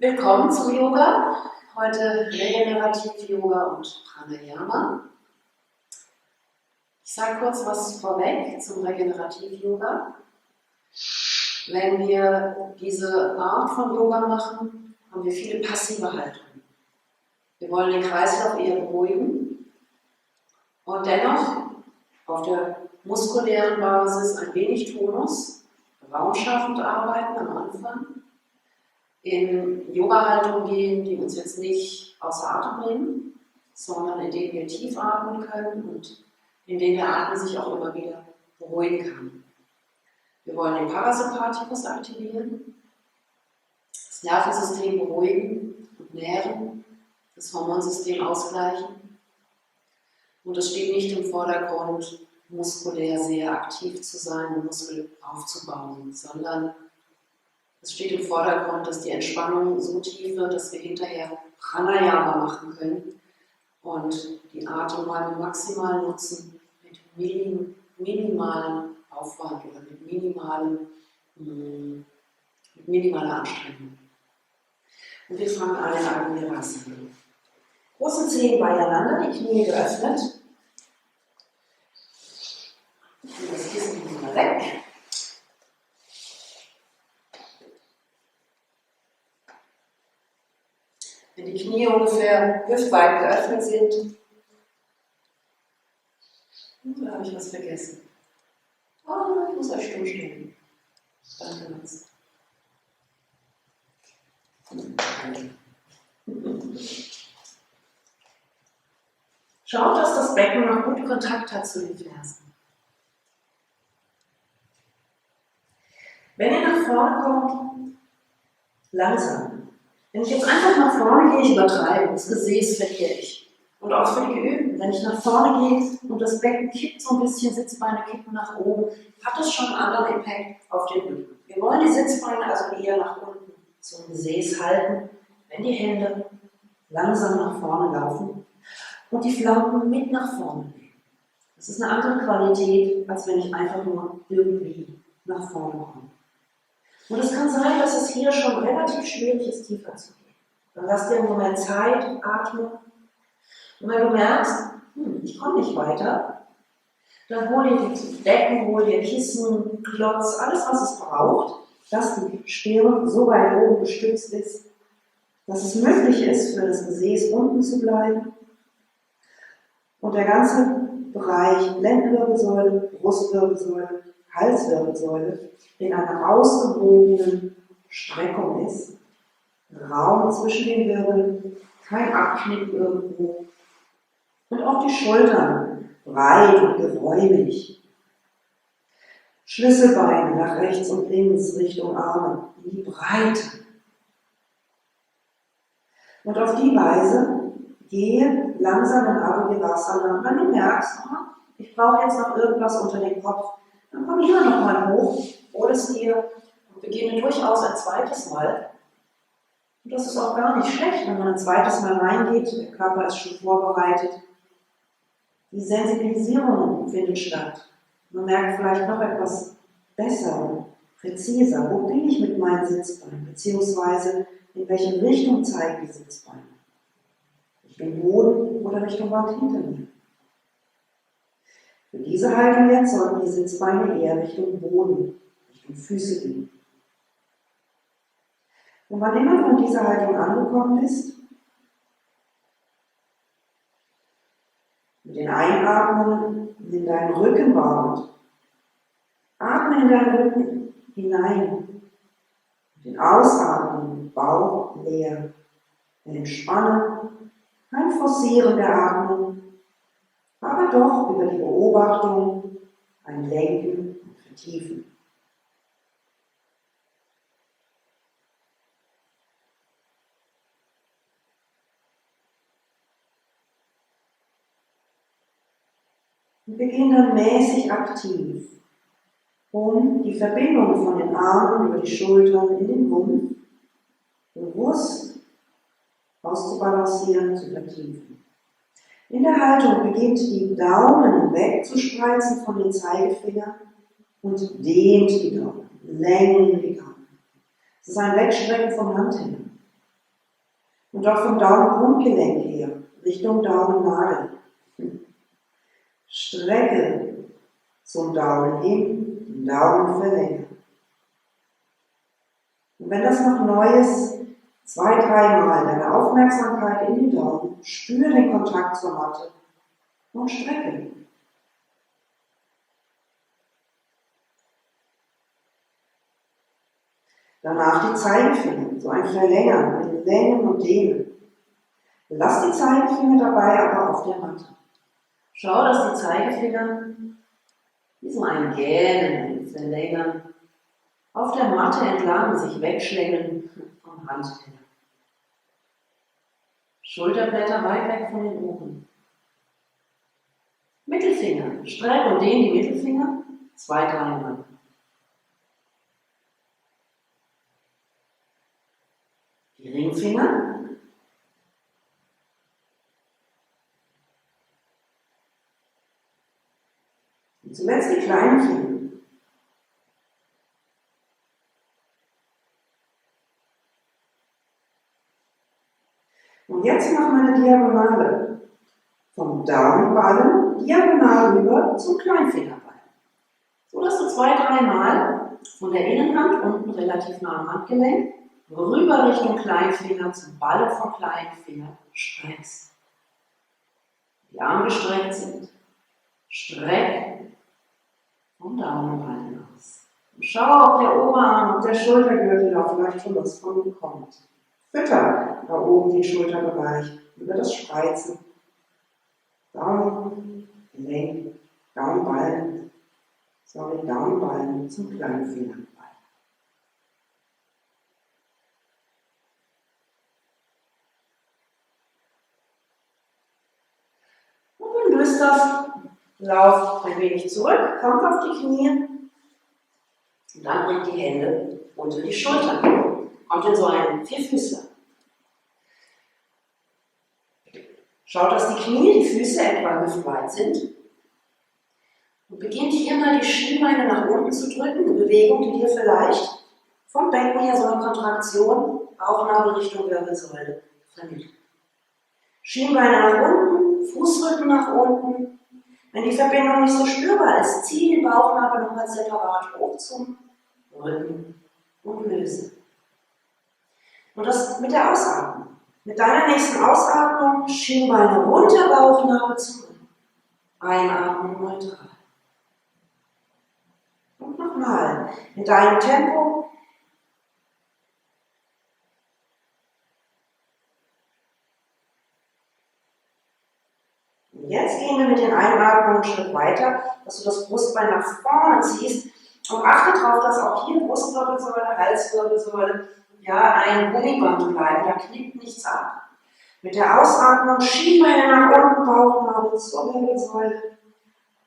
Willkommen zum Yoga. Heute Regenerativ-Yoga und Pranayama. Ich sage kurz was vorweg zum Regenerativ-Yoga. Wenn wir diese Art von Yoga machen, haben wir viele passive Haltungen. Wir wollen den Kreislauf eher beruhigen und dennoch auf der muskulären Basis ein wenig Tonus, raumschaffend arbeiten am Anfang, in Yogahaltungen gehen, die uns jetzt nicht außer Atem bringen, sondern in denen wir tief atmen können und in denen der Atem sich auch immer wieder beruhigen kann. Wir wollen den Parasympathikus aktivieren, das Nervensystem beruhigen und nähren, das Hormonsystem ausgleichen. Und es steht nicht im Vordergrund, muskulär sehr aktiv zu sein und Muskel aufzubauen, sondern es steht im Vordergrund, dass die Entspannung so tief wird, dass wir hinterher Pranayama machen können und die Atemräume maximal nutzen mit minimalem Aufwand oder mit minimaler Anstrengung. Und wir fangen an in eine Asana. Große Zehen beieinander, die Knie geöffnet. Und das Kissen mal weg. Wenn die Knie ungefähr hüftweit geöffnet sind, da habe ich was vergessen. Oh, ich muss euch stumm stehen. Danke, Hans. Schaut, dass das Becken noch gut Kontakt hat zu den Fersen. Wenn ihr nach vorne kommt, langsam. Wenn ich jetzt einfach nach vorne gehe, ich übertreibe, das Gesäß verliere ich. Und auch für die Geübten, wenn ich nach vorne gehe und das Becken kippt so ein bisschen, Sitzbeine kippen nach oben, hat das schon einen anderen Impact auf den Rücken. Wir wollen die Sitzbeine also eher nach unten zum Gesäß halten, wenn die Hände langsam nach vorne laufen und die Flanken mit nach vorne nehmen. Das ist eine andere Qualität, als wenn ich einfach nur irgendwie nach vorne komme. Und es kann sein, dass es hier schon relativ schwierig ist, tiefer zu gehen. Dann lass dir einen Moment Zeit, atme. Und wenn du merkst, ich komme nicht weiter, dann hol dir die Decken, hol dir Kissen, Klotz, alles was es braucht, dass die Stirn so weit oben gestützt ist, dass es möglich ist, für das Gesäß unten zu bleiben. Und der ganze Bereich Lendenwirbelsäule, Brustwirbelsäule, Halswirbelsäule in einer ausgewogenen Streckung ist. Raum zwischen den Wirbeln, kein Abknick irgendwo. Und auch die Schultern breit und geräumig. Schlüsselbeine nach rechts und links Richtung Arme in die Breite. Und auf die Weise gehe langsam in Asana. Und wenn du merkst, ich brauche jetzt noch irgendwas unter den Kopf, dann komm hier nochmal hoch, hol es dir und beginne durchaus ein zweites Mal. Und das ist auch gar nicht schlecht, wenn man ein zweites Mal reingeht, der Körper ist schon vorbereitet. Die Sensibilisierung findet statt. Man merkt vielleicht noch etwas besser und präziser, wo bin ich mit meinen Sitzbeinen, beziehungsweise in welche Richtung zeigen die Sitzbeine. Richtung Boden oder Richtung Wand hinter mir. Für diese Haltung jetzt sollten die Sitzbeine eher Richtung Boden, Richtung Füße gehen. Und wann immer du in dieser Haltung angekommen bist, mit den Einatmungen nimm deinen Rücken wahr. Atme in deinen Rücken hinein. Mit den Ausatmungen, Bauch leer. Entspannen, kein Forcieren der Atmung, aber doch über die Beobachtung ein Lenken und Vertiefen. Und beginn dann mäßig aktiv, um die Verbindung von den Armen über die Schultern in den Rumpf bewusst auszubalancieren, zu vertiefen. In der Haltung beginnt die Daumen wegzuspreizen von den Zeigefingern und dehnt die Daumen, längen die Daumen. Es ist ein Wegstrecken vom Handteller. Und auch vom Daumengrundgelenk her, Richtung Daumennagel. Strecke zum Daumen hin, den Daumen verlängern. Und wenn das noch neu ist, 2-3 Mal deine Aufmerksamkeit in den Daumen, spüre den Kontakt zur Matte und strecke. Danach die Zeigefinger, so ein Verlängern, ein Längen und Dehnen. Lass die Zeigefinger dabei aber auf der Matte. Schau, dass die Zeigefinger wie so ein Gähnen, ein Verlängern auf der Matte entlang sich wegschlängeln vom Handteller. Schulterblätter weit weg von den Ohren. Mittelfinger, streck und dehn die Mittelfinger 2-3 Mal. Die Ringfinger. Und zuletzt die kleinen Finger. Und jetzt machen wir eine Diagonale. Vom Daumenballen diagonal rüber zum Kleinfingerballen. So dass du 2-3 Mal von der Innenhand unten relativ nah am Handgelenk rüber Richtung Kleinfinger zum Ballen vom Kleinfinger streckst. Die Arme gestreckt sind. Streck vom Daumenballen aus. Und schau, ob der Oberarm und der Schultergürtel da vielleicht schon was von kommt. Fütter da oben den Schulterbereich über das Spreizen. Daumen, Gelenk, Daumenballen, Daumenballen zum Kleinfingerballen. Und dann löst das, lauft ein wenig zurück, kommt auf die Knie und dann bringt die Hände unter die Schultern. Kommt in so einen Vierfüßler. Schaut, dass die Knie, die Füße etwa hüftweit sind. Und beginnt hier mal die Schienbeine nach unten zu drücken. Eine Bewegung, die dir vielleicht vom Becken her so eine Kontraktion, Bauchnabel Richtung Wirbelsäule vermittelt. Schienbeine nach unten, Fußrücken nach unten. Wenn die Verbindung nicht so spürbar ist, zieh den Bauchnabel nochmal separat hoch zum Rücken und löse. Und das mit der Ausatmung. Mit deiner nächsten Ausatmung Schienbeine runter, Bauchnabel zurück. Einatmung neutral. Und nochmal in deinem Tempo. Und jetzt gehen wir mit den Einatmungen einen Schritt weiter, dass du das Brustbein nach vorne ziehst. Und achte darauf, dass auch hier Brustwirbelsäule, Halswirbelsäule, ja, ein Gummiband bleiben, da knickt nichts ab. Mit der Ausatmung Schienbeine nach unten, Bauchnabel zur Wirbelsäule.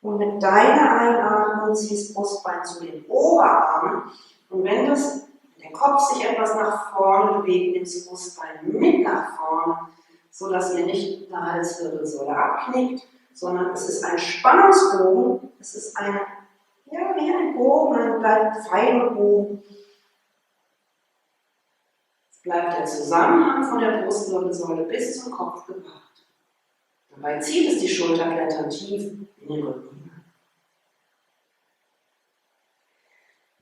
Und mit deiner Einatmung ziehst Brustbein zu den Oberarmen. Und wenn der Kopf sich etwas nach vorne bewegt, nimmst du Brustbein mit nach vorne, sodass ihr nicht eine Halswirbelsäule abknickt, sondern es ist ein Spannungsbogen, es ist wie ein Bogen, ein Pfeilbogen. Es bleibt der Zusammenhang von der Brustwirbelsäule bis zum Kopf gewahrt. Dabei zieht es die Schulterblätter tief in den Rücken hinein.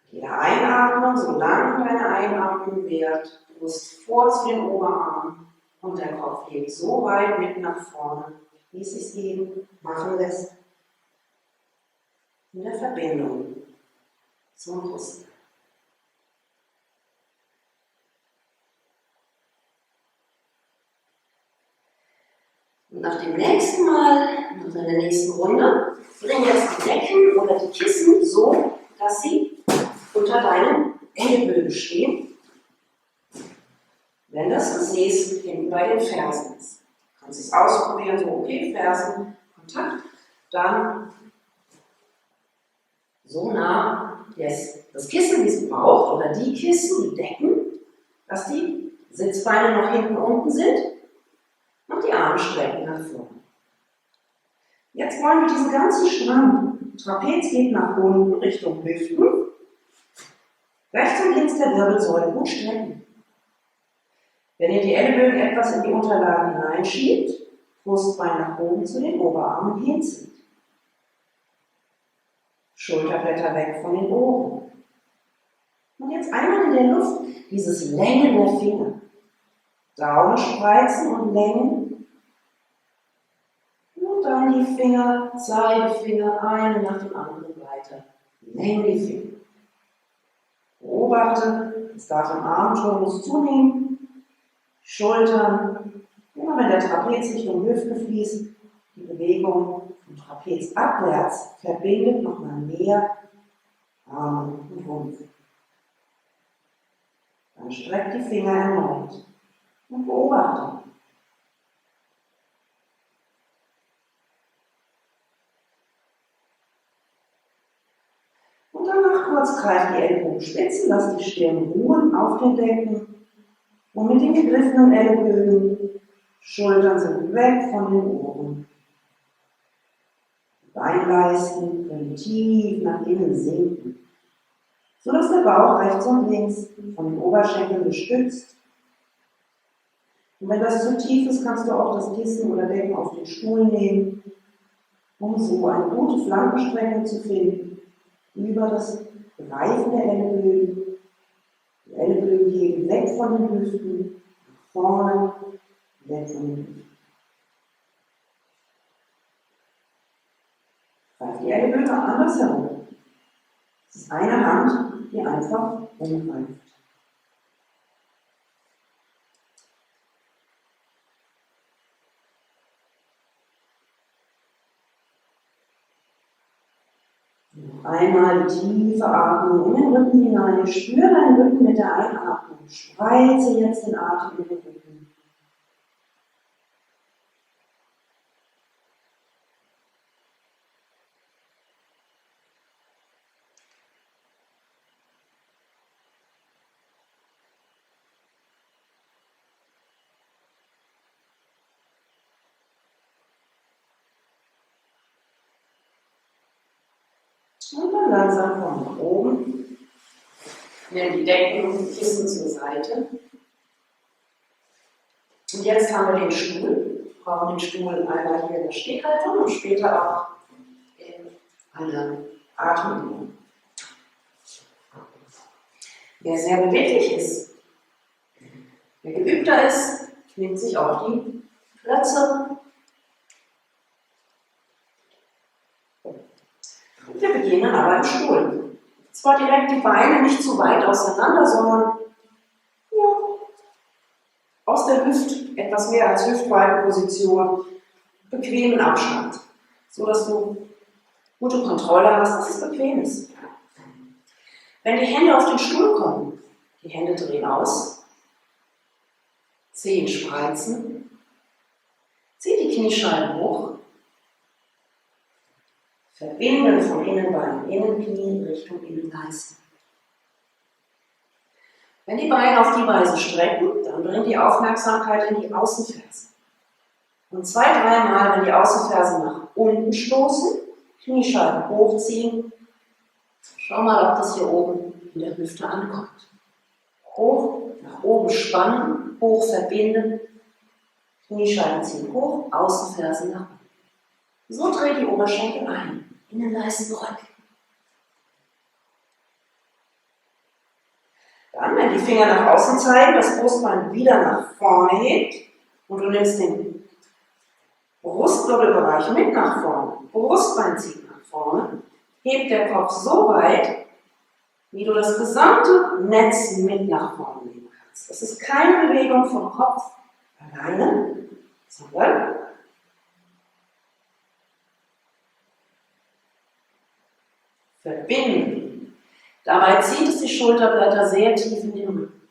Jede Einatmung, solange deine Einatmung währt, Brust vor zu den Oberarmen und der Kopf hebt so weit mit nach vorne, wie es sich eben machen lässt. In der Verbindung zum Brustbein. Und nach dem nächsten Mal, nach der nächsten Runde, bring jetzt die Decken oder die Kissen so, dass sie unter deinen Ellbogen stehen. Wenn das Gesäß hinten bei den Fersen ist. Du kannst es ausprobieren, so okay, Fersen, Kontakt, dann so nah das Kissen, wie es braucht, oder die Kissen, die Decken, dass die Sitzbeine noch hinten unten sind und die Arme strecken nach vorne. Jetzt wollen wir diesen ganzen Strang, Trapez geht nach unten Richtung Hüften, rechts und links der Wirbelsäule gut strecken. Wenn ihr die Ellenbögen etwas in die Unterlagen hineinschiebt, Brustbein nach oben zu den Oberarmen hinzieht. Schulterblätter weg von den Ohren. Und jetzt einmal in der Luft dieses Längen der Finger. Daumen spreizen und längen. Und dann die Finger, Zeigefinger, einen nach dem anderen weiter. Längen die Finger. Beobachte, es darf im Armtonus zunehmen. Schultern, immer wenn der Trapez Richtung Hüfte fließt, die Bewegung vom Trapez abwärts verbindet nochmal mehr Arme und Rumpf. Dann streckt die Finger erneut und beobachte. Und danach kurz greift die Ellbogen spitzen, lass die Stirn ruhen auf den Decken und mit den gegriffenen Ellbogen, Schultern sind weg von den Ohren. Beinleisten können tief nach innen sinken, sodass der Bauch rechts und links von den Oberschenkeln gestützt. Und wenn das zu tief ist, kannst du auch das Kissen oder Decken auf den Stuhl nehmen, um so eine gute Flankenstreckung zu finden, über das Greifen der Ellenbögen. Die Ellenbögen heben weg von den Hüften, nach vorne, weg von den Hüften. Greif die Ellenbögen auch anders herum. Es ist eine Hand, die einfach umgreift. Einmal die tiefe Atmung in den Rücken hinein. Spür deinen Rücken mit der Einatmung. Spreize jetzt den Atem in den Rücken. Und dann langsam komm nach oben. Nimm die Decken und die Kissen zur Seite. Und jetzt haben wir den Stuhl. Wir brauchen den Stuhl einmal hier in der Stehhaltung und später auch in einer Atemübung. Wer sehr beweglich ist, wer geübter ist, nimmt sich auch die Plätze. Wir beginnen aber im Stuhl. Zwar direkt die Beine nicht zu weit auseinander, sondern ja, aus der etwas mehr als Hüftbreitenposition, bequemen Abstand, so dass du gute Kontrolle hast, dass es bequem ist. Wenn die Hände auf den Stuhl kommen, die Hände drehen aus, Zehen spreizen, zieh die Kniescheiben hoch. Verbinden vom Innenbein, Innenknie Richtung Innenleisten. Wenn die Beine auf die Weise strecken, dann bring die Aufmerksamkeit in die Außenfersen. Und 2-3 Mal, wenn die Außenfersen nach unten stoßen, Kniescheiben hochziehen. Schau mal, ob das hier oben in der Hüfte ankommt. Hoch, nach oben spannen, hoch verbinden, Kniescheiben ziehen hoch, Außenfersen nach unten. So dreht die Oberschenkel ein. Innenleisten zurück. Dann, wenn die Finger nach außen zeigen, das Brustbein wieder nach vorne hebt und du nimmst den Brustwirbelbereich mit nach vorne, Brustbein zieht nach vorne, hebt der Kopf so weit, wie du das gesamte Netz mit nach vorne nehmen kannst. Das ist keine Bewegung vom Kopf alleine, sondern verbinden. Dabei zieht es die Schulterblätter sehr tief in den Rücken.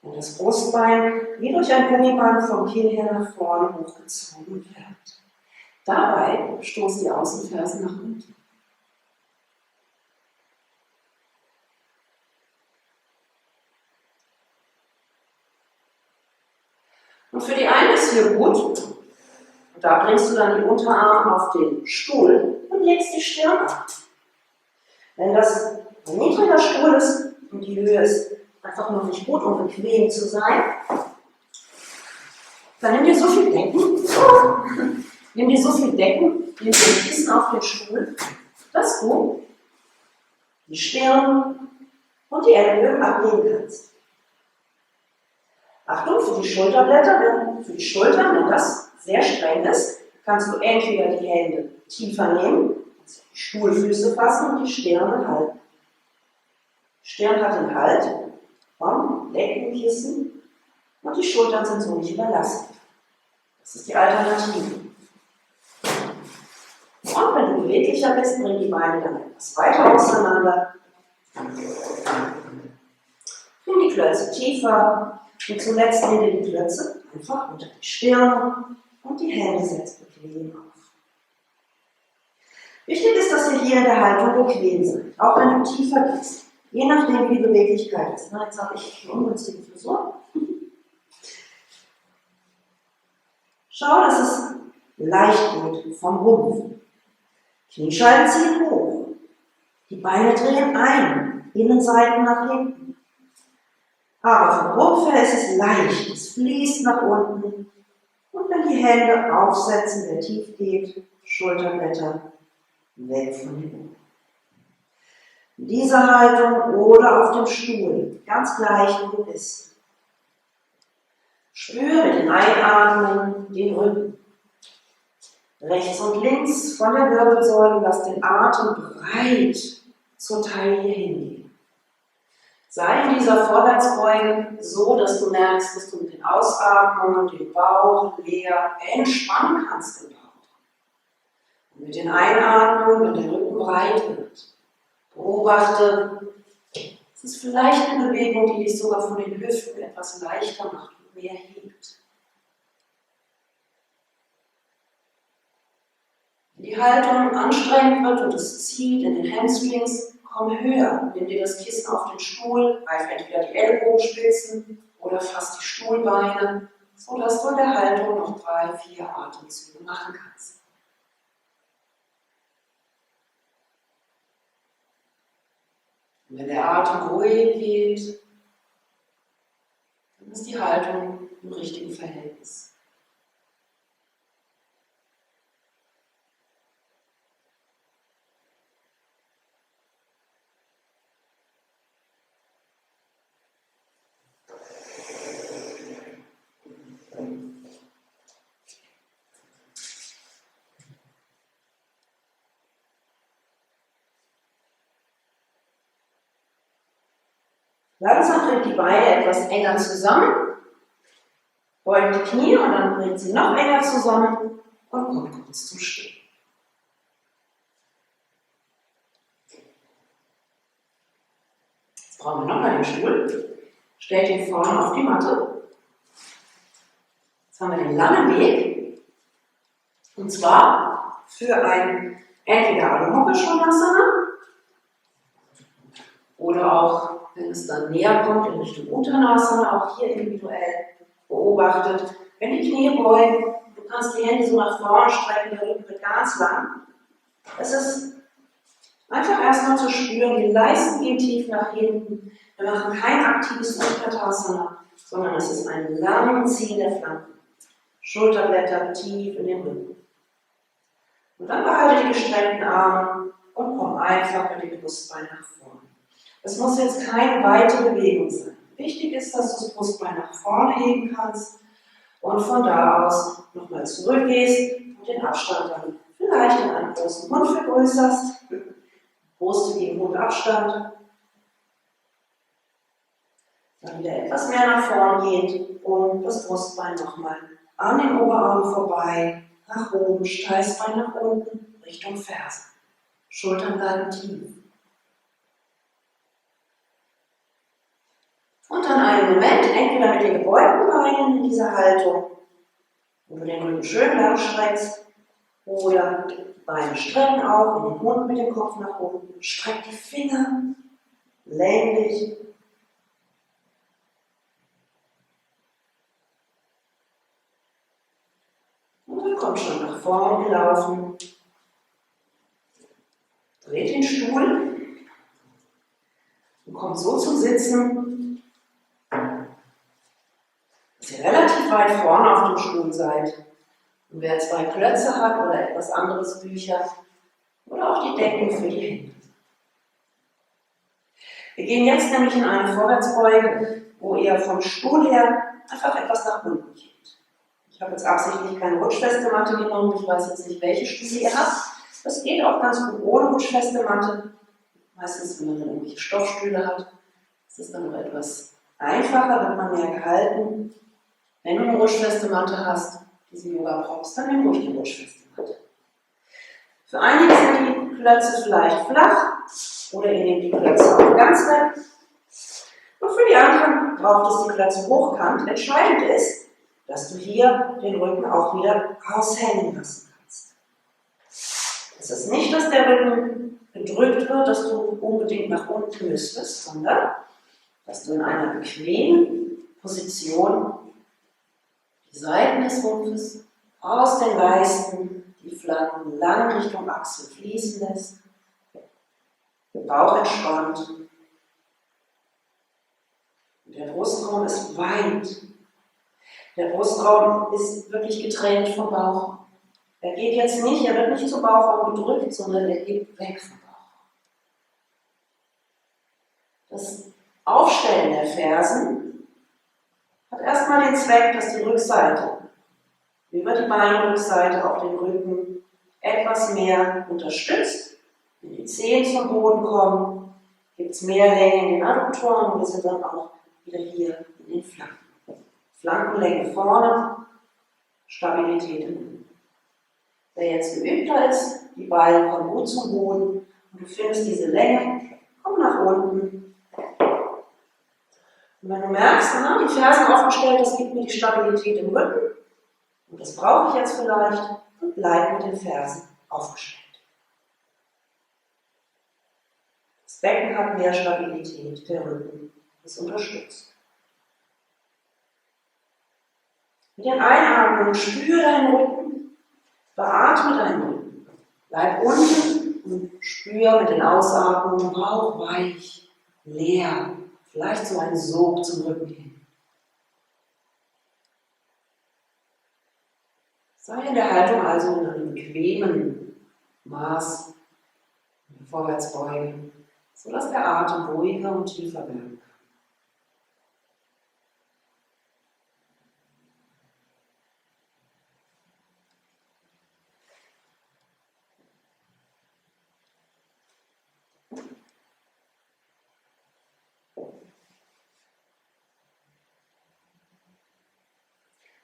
Und das Brustbein wie durch ein Gummiband vom Kinn her nach vorne hochgezogen wird. Dabei stoßen die Außenfersen nach unten. Und für die einen ist hier gut, da bringst du dann die Unterarme auf den Stuhl und legst die Stirn an. Wenn das ein niedriger Stuhl ist und die Höhe ist einfach noch nicht gut, um bequem zu sein, Dann nimm dir so viel Decken, nimm dir Kissen auf den Stuhl, dass du die Stirn und die Ellenbögen ablegen kannst. Achtung, für die Schulterblätter, für die Schultern, wenn das sehr streng ist, kannst du entweder die Hände tiefer nehmen, also die Stuhlfüße fassen und die Stirn halten. Die Stirn hat den Halt vom Deckenkissen und die Schultern sind so nicht überlastet. Das ist die Alternative. Und wenn du beweglicher bist, bring die Beine dann etwas weiter auseinander. Bring die Klötze tiefer und zuletzt nimm dir die Klötze einfach unter die Stirn und die Hände setzt bequem auf. Wichtig ist, dass ihr hier in der Haltung bequem seid, auch wenn du tiefer gehst, je nachdem wie die Beweglichkeit ist. Na, jetzt habe ich eine ungünstige Frisur. Schau, dass es leicht geht vom Rumpf. Kniescheiben ziehen hoch. Die Beine drehen ein, Innenseiten nach hinten. Aber vom Rumpf her ist es leicht, es fließt nach unten. Und wenn die Hände aufsetzen, wer tief geht, Schulterblätter weg von den Ohren. In dieser Haltung oder auf dem Stuhl, ganz gleich wie du bist. Spüre mit dem Einatmen den Rücken. Rechts und links von der Wirbelsäule, lass den Atem breit zur Taille hingehen. Sei in dieser Vorwärtsbeuge so, dass du merkst, dass du mit den Ausatmungen den Bauch leer entspannen kannst im Bauch. Und mit den Einatmungen, wenn der Rücken breit wird, beobachte, es ist vielleicht eine Bewegung, die dich sogar von den Hüften etwas leichter macht und mehr hebt. Wenn die Haltung anstrengend wird und es zieht in den Hamstrings, komm höher. Nimm dir das Kissen auf den Stuhl, greif entweder die Ellenbogenspitzen oder fass die Stuhlbeine, sodass du in der Haltung noch 3-4 Atemzüge machen kannst. Und wenn der Atem ruhig geht, dann ist die Haltung im richtigen Verhältnis. Langsam bringt die Beine etwas enger zusammen, beugt die Knie und dann bringt sie noch enger zusammen und kommt kurz zum Stehen. Jetzt brauchen wir nochmal den Stuhl. Stellt ihn vorne auf die Matte. Jetzt haben wir den langen Weg. Und zwar für ein entweder Adho-Mukha-Svanasana oder auch, wenn es dann näher kommt, in Richtung Uttanasana, auch hier individuell beobachtet. Wenn die Knie beugen, du kannst die Hände so nach vorne strecken, der Rücken wird ganz lang. Es ist einfach erstmal zu spüren, die Leisten gehen tief nach hinten. Wir machen kein aktives Uttanasana, sondern es ist ein langes Ziehen der Flanken. Schulterblätter tief in den Rücken. Und dann behalte die gestreckten Arme und komm einfach mit dem Brustbein nach vorne. Es muss jetzt keine weite Bewegung sein. Wichtig ist, dass du das Brustbein nach vorne heben kannst und von da aus nochmal zurückgehst und den Abstand dann vielleicht in einen großen Mund vergrößerst. Brust gegen Mund Abstand. Dann wieder etwas mehr nach vorne geht und das Brustbein nochmal an den Oberarm vorbei, nach oben, Steißbein nach unten, Richtung Ferse. Schultern bleiben tief. Und dann einen Moment, entweder mit den gebeugten Beinen in dieser Haltung, wo du den Rücken schön lang streckst, oder die Beine strecken auch, in den Mund mit dem Kopf nach unten, streck die Finger, lenk dich. Und dann kommt schon nach vorne gelaufen. Dreht den Stuhl und kommt so zum Sitzen, dass ihr relativ weit vorne auf dem Stuhl seid. Und wer 2 Klötze hat oder etwas anderes, Bücher oder auch die Decken für die Hände. Wir gehen jetzt nämlich in eine Vorwärtsbeuge, wo ihr vom Stuhl her einfach etwas nach unten geht. Ich habe jetzt absichtlich keine rutschfeste Matte genommen, ich weiß jetzt nicht, welche Stühle ihr habt. Das geht auch ganz gut ohne rutschfeste Matte. Meistens, wenn man dann irgendwelche Stoffstühle hat, ist es dann noch etwas einfacher, wird man mehr gehalten. Wenn du eine rutschfeste Matte hast, diese Yoga brauchst, dann nimm ruhig die rutschfeste Matte. Für einige sind die Klötze vielleicht flach oder ihr nehmt die Klötze auch ganz weg. Und für die anderen braucht es die Klötze hochkant. Entscheidend ist, dass du hier den Rücken auch wieder raushängen lassen kannst. Es ist nicht, dass der Rücken gedrückt wird, dass du unbedingt nach unten müsstest, sondern dass du in einer bequemen Position die Seiten des Rumpfes aus den Leisten, die Flanken lang Richtung Achsel fließen lässt, der Bauch entspannt und der Brustraum ist weit. Der Brustraum ist wirklich getrennt vom Bauch. Er geht jetzt nicht, er wird nicht zum Bauchraum gedrückt, sondern er geht weg vom Bauch. Das Aufstellen der Fersen hat erstmal den Zweck, dass die Rückseite über die Beinrückseite auf den Rücken etwas mehr unterstützt. Wenn die Zehen zum Boden kommen, gibt es mehr Länge in den Adduktoren und wir sind dann auch wieder hier in den Flanken. Flankenlänge vorne, Stabilität im Rücken. Wer jetzt geübter ist, die Beine kommen gut zum Boden und du findest diese Länge, komm nach unten. Und wenn du merkst, die Fersen aufgestellt, das gibt mir die Stabilität im Rücken und das brauche ich jetzt vielleicht, und bleib mit den Fersen aufgestellt. Das Becken hat mehr Stabilität, der Rücken ist unterstützt. Mit den Einatmungen spüre deinen Rücken, beatme deinen Rücken. Bleib unten und spüre mit den Ausatmungen Bauch weich, leer, vielleicht so ein Sog zum Rücken hin. Sei in der Haltung also in einem bequemen Maß, in der Vorwärtsbeuge, sodass der Atem ruhiger und tiefer werden kann.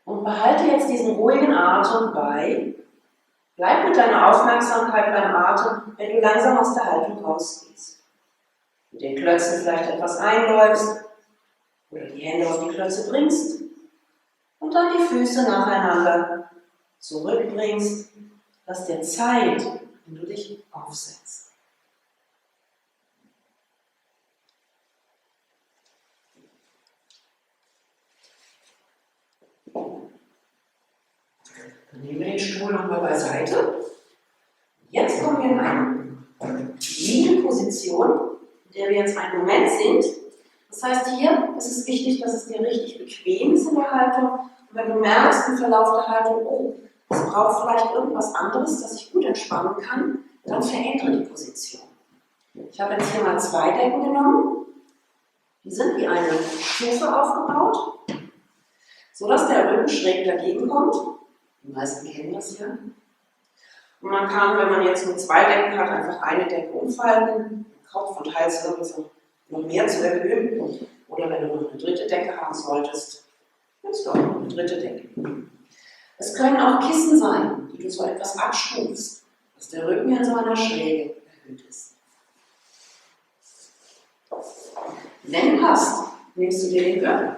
Und behalte jetzt diesen ruhigen Atem bei. Bleib mit deiner Aufmerksamkeit beim Atem, wenn du langsam aus der Haltung rausgehst. Mit den Klötzen vielleicht etwas einläufst oder die Hände auf die Klötze bringst und dann die Füße nacheinander zurückbringst. Lass dir Zeit, wenn du dich aufsetzt. Dann nehmen wir den Stuhl nochmal beiseite. Jetzt kommen wir in eine liegende Position, in der wir jetzt einen Moment sind. Das heißt, hier ist es wichtig, dass es dir richtig bequem ist in der Haltung. Und wenn du merkst im Verlauf der Haltung, oh, es braucht vielleicht irgendwas anderes, dass ich gut entspannen kann, dann verändere die Position. Ich habe jetzt hier mal 2 Decken genommen. Die sind wie eine Stufe aufgebaut, sodass der Rücken schräg dagegen kommt. Die meisten kennen das ja. Und man kann, wenn man jetzt nur 2 Decken hat, einfach eine Decke umfalten, Kopf und Hals irgendwie noch mehr zu erhöhen. Oder wenn du noch eine 3. Decke haben solltest, nimmst du auch noch eine 3. Decke. Es können auch Kissen sein, die du so etwas abstufst, dass der Rücken in so einer Schräge erhöht ist. Wenn du hast, nimmst du dir den Gürtel.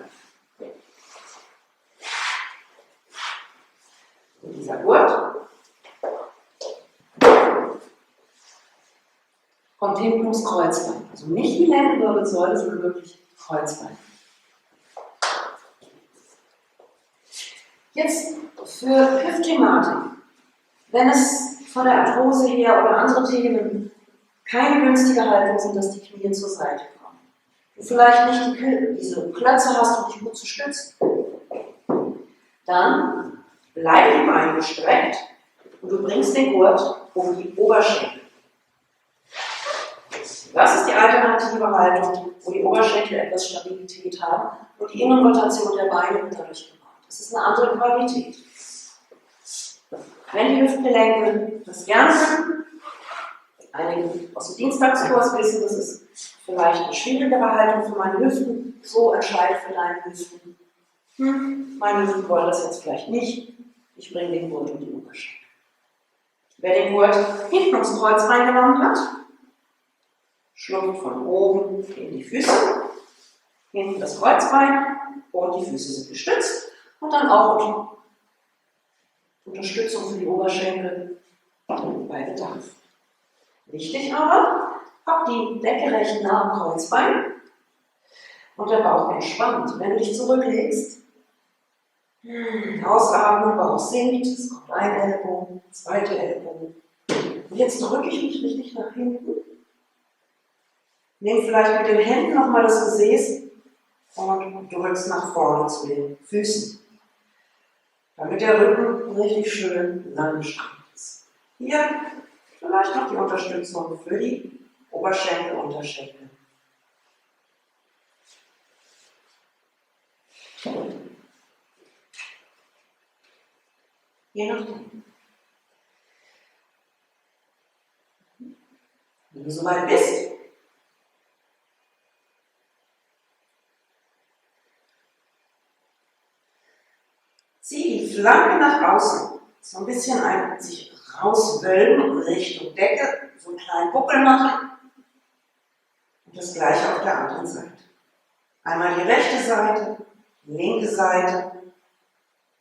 Und dieser Gurt kommt hinten ums Kreuzbein. Also nicht die Lendenwirbelsäule, sondern wirklich Kreuzbein. Jetzt für Hüftthematik. Wenn es von der Arthrose her oder andere Themen keine günstige Haltung sind, dass die Knie zur Seite kommen. Du vielleicht nicht diese Klötze hast, um dich gut zu stützen. Dann bleiben die Beine gestreckt und du bringst den Gurt um die Oberschenkel. Das ist die alternative Haltung, wo die Oberschenkel etwas Stabilität haben und die Innenrotation der Beine wird dadurch gemacht. Das ist eine andere Qualität. Wenn die Hüftgelenke das gerne sind, einige aus dem Dienstagskurs wissen, das ist vielleicht eine schwierigere Haltung für meine Hüften, so entscheide für deine Hüften. Meine Hüften wollen das jetzt vielleicht nicht, ich bringe den Gurt um die Oberschenkel. Wer den Gurt hinten ums Kreuz reingenommen hat, schlupft von oben in die Füße, hinten das Kreuzbein und die Füße sind gestützt und dann auch Unterstützung für die Oberschenkel bei Bedarf. Wichtig aber, hab die Decke recht nah am Kreuzbein und der Bauch entspannt. Wenn du dich zurücklegst, ausatmen, Bauch sinkt, es kommt ein Ellbogen, zweiter Ellbogen. Und jetzt drücke ich mich richtig nach hinten. Nimm vielleicht mit den Händen nochmal das Gesäß und drückst nach vorne zu den Füßen. Damit der Rücken richtig schön lang gestreckt ist. Hier vielleicht noch die Unterstützung für die Oberschenkel, Unterschenkel. Je nachdem. Wenn du soweit bist, zieh die Flanke nach außen. So ein bisschen sich rauswölben Richtung Decke, so einen kleinen Buckel machen. Und das gleiche auf der anderen Seite. Einmal die rechte Seite, die linke Seite.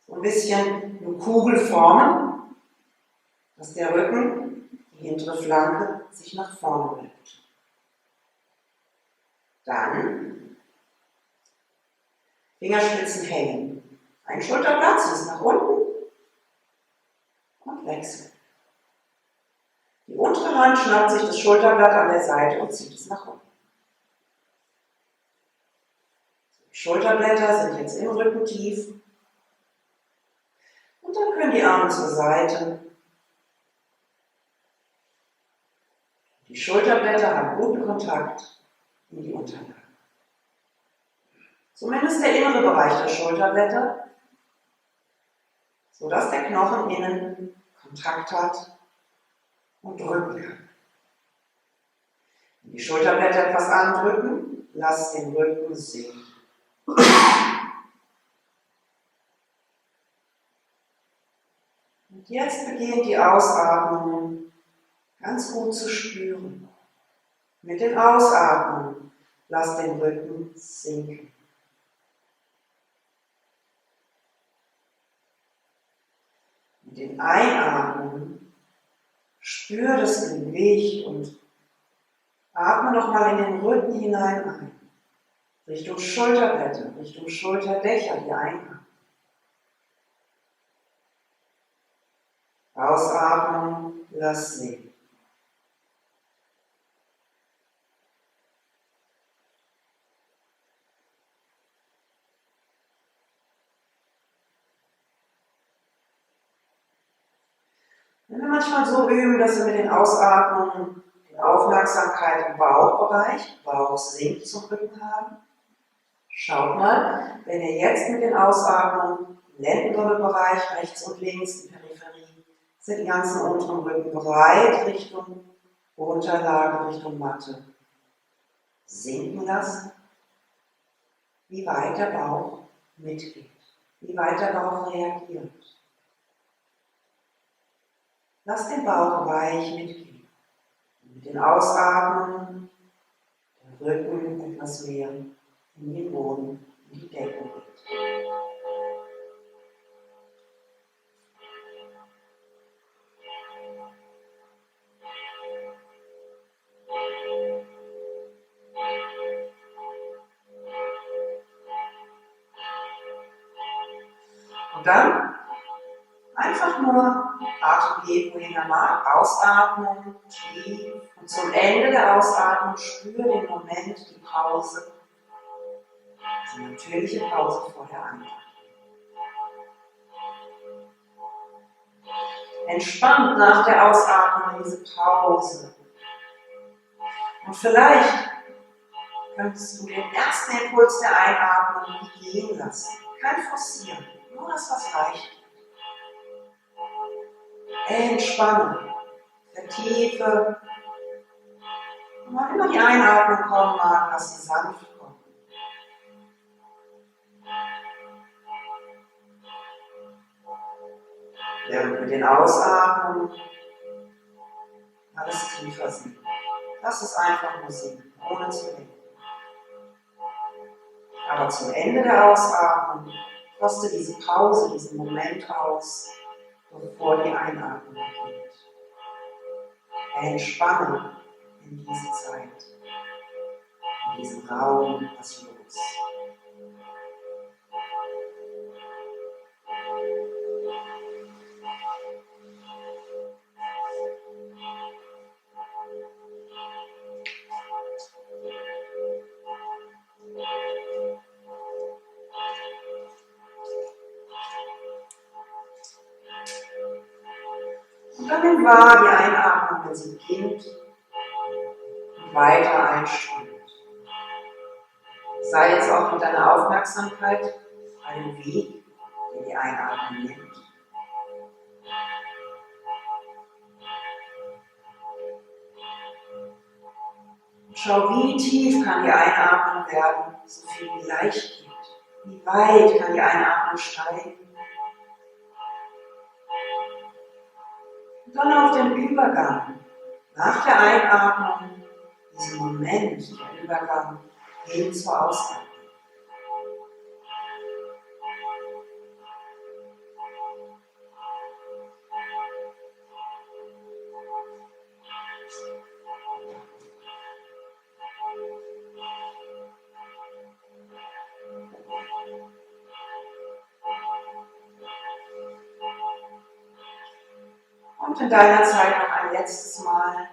So ein bisschen eine Kugel formen, dass der Rücken, die hintere Flanke, sich nach vorne wölbt. Dann Fingerspitzen hängen. Ein Schulterblatt, zieh es nach unten und wechseln. Die untere Hand schnappt sich das Schulterblatt an der Seite und zieht es nach unten. Die Schulterblätter sind jetzt im Rücken tief. Und dann können die Arme zur Seite. Die Schulterblätter haben guten Kontakt in die Unterlage. Zumindest der innere Bereich der Schulterblätter, sodass der Knochen innen Kontakt hat und drücken kann. Wenn die Schulterblätter etwas andrücken, lass den Rücken sinken. Und jetzt beginnt die Ausatmung ganz gut zu spüren. Mit den Ausatmungen lass den Rücken sinken. Mit den Einatmungen spür das Gewicht und atme nochmal in den Rücken hinein ein. Richtung Schulterblätter, Richtung Schulterdächer, die Einatmung. Ausatmen, lass sinken. Wenn wir manchmal so üben, dass wir mit den Ausatmungen die Aufmerksamkeit im Bauchbereich, Bauch sinkt zum Rücken haben, schaut mal, wenn ihr jetzt mit den Ausatmungen im Lendenwirbelbereich, rechts und links, die Peripherie, den ganzen unteren Rücken breit Richtung Unterlage, Richtung Matte sinken lasst, wie weit der Bauch mitgeht, wie weit der Bauch reagiert. Lass den Bauch weich mitgehen. Mit den Ausatmungen der Rücken etwas mehr in den Boden, in die Decke geht. Und dann einfach nur Atem geht, wohin er mag, ausatmen, tief und zum Ende der Ausatmung spüre den Moment, die Pause, die natürliche Pause vor der Andacht. Entspannt nach der Ausatmung in diese Pause. Und vielleicht könntest du den ersten Impuls der Einatmung gehen lassen. Kein Forcieren, nur das, was leicht geht. Entspannen, vertiefe. Und wann immer die Einatmung kommen mag, lass sie sanft kommen. Während mit den Ausatmungen alles tiefer sinken. Lass es einfach nur sinken, ohne zu denken. Aber zum Ende der Ausatmung koste diese Pause, diesen Moment aus, bevor die Einatmung beginnt. Entspannen in diese Zeit, in diesem Raum, was los. Und dann nimm wahr die Einatmung, wenn sie beginnt und weiter einströmt. Sei jetzt auch mit deiner Aufmerksamkeit bei dem Weg, den die Einatmung nimmt. Schau, wie tief kann die Einatmung werden, so viel wie leicht geht. Wie weit kann die Einatmung steigen. Und dann auf den Übergang, nach der Einatmung, diesen Moment, der Übergang hin zur Ausatmung. Und in deiner Zeit noch ein letztes Mal.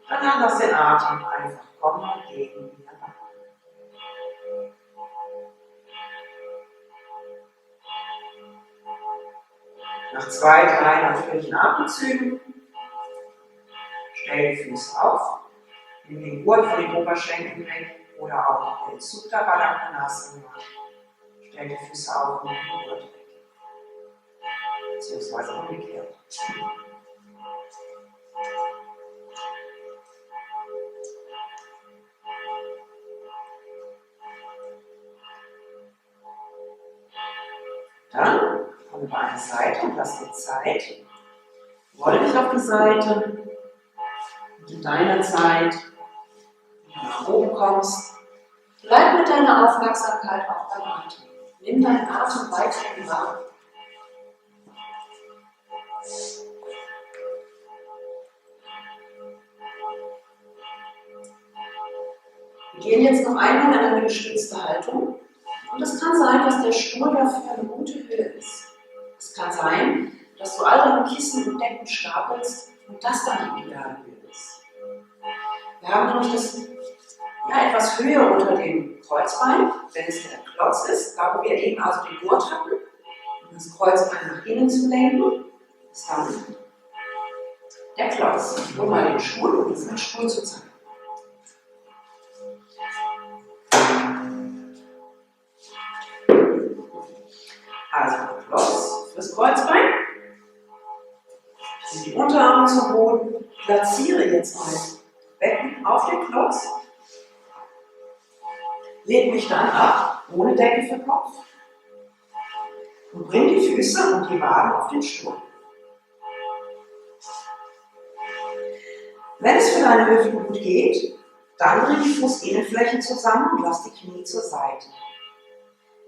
Danach lass den Atem einfach kommen und gehen wieder ab. Nach 2, 3 natürlichen Atemzügen stell die Füße auf, nimm den Gurt von den Oberschenkeln weg oder auch den Supta Baddha Konasana. Stell die Füße auf und den Gurt weg. Beziehungsweise umgekehrt. Dann komm über eine Seite und lass dir Zeit. Roll dich auf die Seite. Und in deiner Zeit, wenn du nach oben kommst, bleib mit deiner Aufmerksamkeit auch beim Atem. Nimm deinen Atem weiterhin wahr. Wir gehen jetzt noch einmal in eine gestützte Haltung. Und es kann sein, dass der Stuhl dafür eine gute Höhe ist. Es kann sein, dass du all deine Kissen und Decken stapelst und das dann die ideale Höhe ist. Wir haben nämlich das etwas Höhe unter dem Kreuzbein, wenn es der Klotz ist, da wo wir eben also den Gurt hatten, um das Kreuzbein nach innen zu lenken, ist dann der Klotz. Ich hole mal den Stuhl, um diesen Stuhl zu zeigen. Also Klotz fürs Kreuzbein. Die Unterarme zum Boden. Platziere jetzt mein Becken auf den Klotz. Leg mich dann ab, ohne Decke für Kopf. Und bring die Füße und die Waden auf den Stuhl. Wenn es für deine Hüften gut geht, dann bring die Fußinnenflächen zusammen und lass die Knie zur Seite.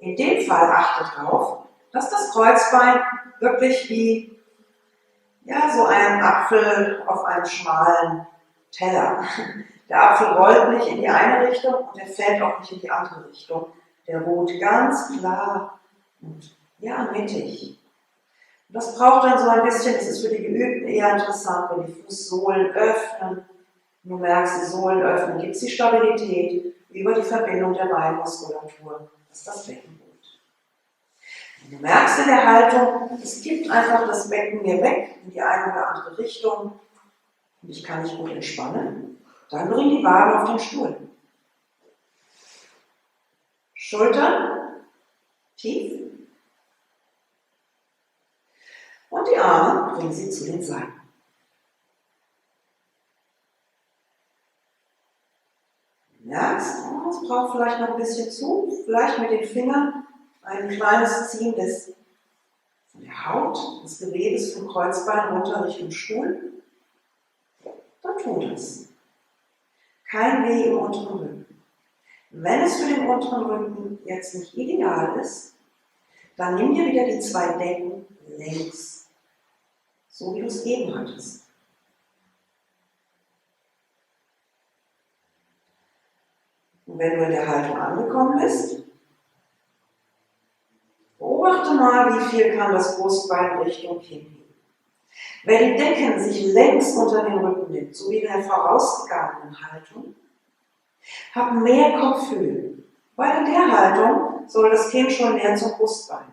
In dem Fall achte darauf, dass das Kreuzbein wirklich wie so ein Apfel auf einem schmalen Teller. Der Apfel rollt nicht in die eine Richtung und der fällt auch nicht in die andere Richtung. Der ruht ganz klar und mittig. Und das braucht dann so ein bisschen, das ist für die Geübten eher interessant, wenn die Fußsohlen öffnen. Du merkst, die Sohlen öffnen, gibt es die Stabilität über die Verbindung der Beinmuskulatur dass das Becken ruht. Und du merkst in der Haltung, es gibt einfach das Becken mir weg in die eine oder andere Richtung und ich kann mich gut entspannen. Dann bring die Waden auf den Stuhl. Schultern tief und die Arme bringen sie zu den Seiten. Du merkst, es braucht vielleicht noch ein bisschen zu, vielleicht mit den Fingern ein kleines Ziehen von der Haut, des Gewebes vom Kreuzbein runter Richtung Stuhl. Dann tu das. Kein Weh im unteren Rücken. Wenn es für den unteren Rücken jetzt nicht ideal ist, dann nimm dir wieder die 2 Decken längs, so wie du es eben hattest. Und wenn du in der Haltung angekommen bist, beobachte mal, wie viel kann das Brustbein Richtung Kinn heben. Wer die Decken sich längs unter den Rücken nimmt, so wie in der vorausgegangenen Haltung, hat mehr Kopfhöhe, weil in der Haltung soll das Kinn schon näher zum Brustbein.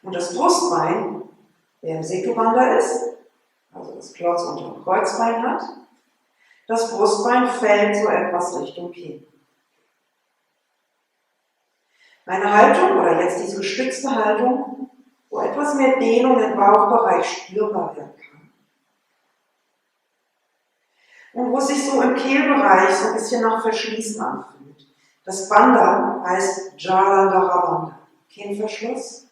Und das Brustbein, wer im Setu-Bandha ist, also das Klotz unter dem Kreuzbein hat, das Brustbein fällt so etwas Richtung Kinn. Eine Haltung, oder jetzt diese gestützte Haltung, wo etwas mehr Dehnung im Bauchbereich spürbar werden kann. Und wo es sich so im Kehlbereich so ein bisschen nach Verschließen anfühlt. Das Bandha heißt Jalandhara Bandha, Kinnverschluss.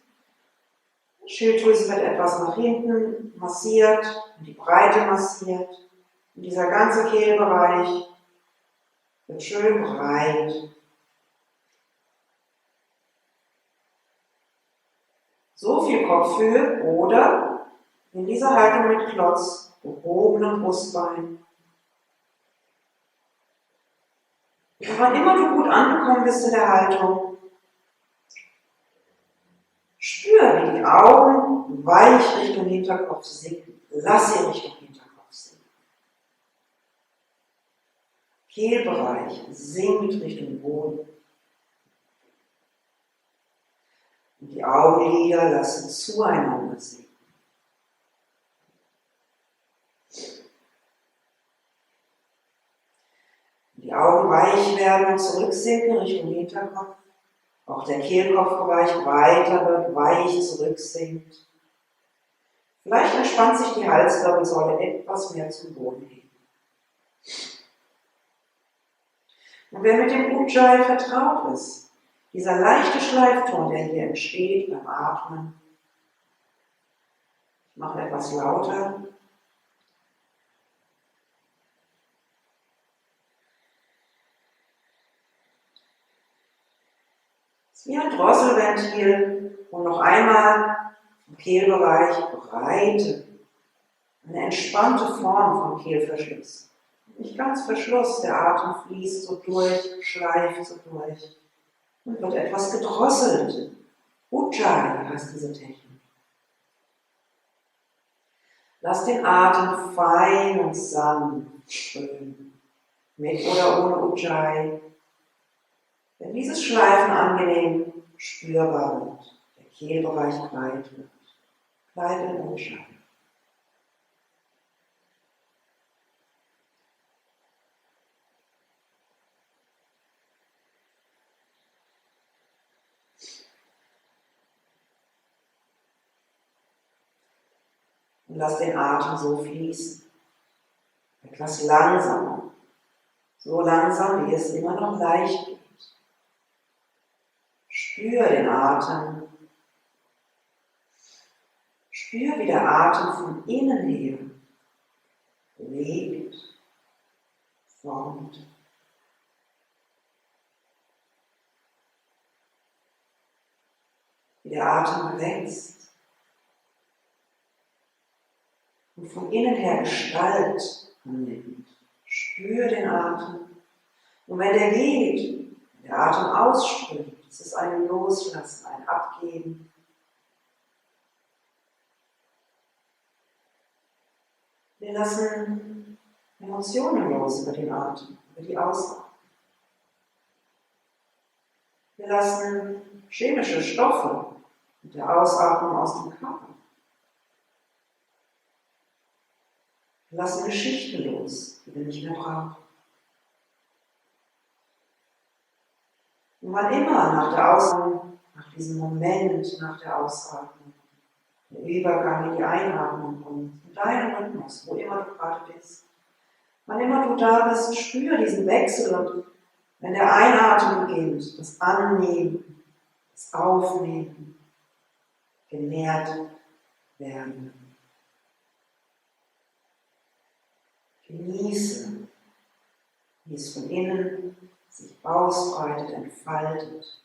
Die Schilddrüse wird etwas nach hinten massiert, und die Breite massiert. Und dieser ganze Kehlbereich wird schön breit. So viel Kopfhöhe oder in dieser Haltung mit Klotz, gehobenem Brustbein. Und wann immer du gut angekommen bist in der Haltung, spür, wie die Augen weich Richtung Hinterkopf sinken. Lass sie Richtung Hinterkopf sinken. Kehlbereich sinkt Richtung Boden. Und die Augenlider lassen zueinander sinken. Die Augen weich werden und zurücksinken Richtung Hinterkopf. Auch der Kehlkopfbereich weiter wird, weich zurücksinkt. Vielleicht entspannt sich die Halswirbelsäule etwas mehr zum Boden hin. Und wer mit dem Ujjayi vertraut ist, dieser leichte Schleifton, der hier entsteht beim Atmen, ich mache etwas lauter. Es ist wie ein Drosselventil und noch einmal im Kehlbereich breite, eine entspannte Form vom Kehlverschluss. Nicht ganz Verschluss, der Atem fließt so durch, schleift so durch und wird etwas gedrosselt. Ujjayi heißt diese Technik. Lass den Atem fein und sanft strömen, mit oder ohne Ujjayi. Wenn dieses Schleifen angenehm spürbar wird, der Kehlbereich breit wird, bleib in Ujjayi. Und lass den Atem so fließen. Etwas langsamer. So langsam, wie es immer noch leicht geht. Spür den Atem. Spür, wie der Atem von innen her bewegt, formt. Wie der Atem wächst. Und von innen her Gestalt annimmt. Spür den Atem. Und wenn der geht, wenn der Atem ausströmt, es ist ein Loslassen, ein Abgeben. Wir lassen Emotionen los über den Atem, über die Ausatmung. Wir lassen chemische Stoffe mit der Ausatmung aus dem Körper. Wir lassen Geschichten los, die wir nicht mehr brauchen. Und wann immer nach der Ausatmung, nach diesem Moment nach der Ausatmung, der Übergang in die Einatmung kommt, in deinem Rhythmus, wo immer du gerade bist, wann immer du da bist, spüre diesen Wechsel und wenn der Einatmen beginnt, das Annehmen, das Aufnehmen, genährt werden. Genieße, wie es von innen sich ausbreitet, entfaltet,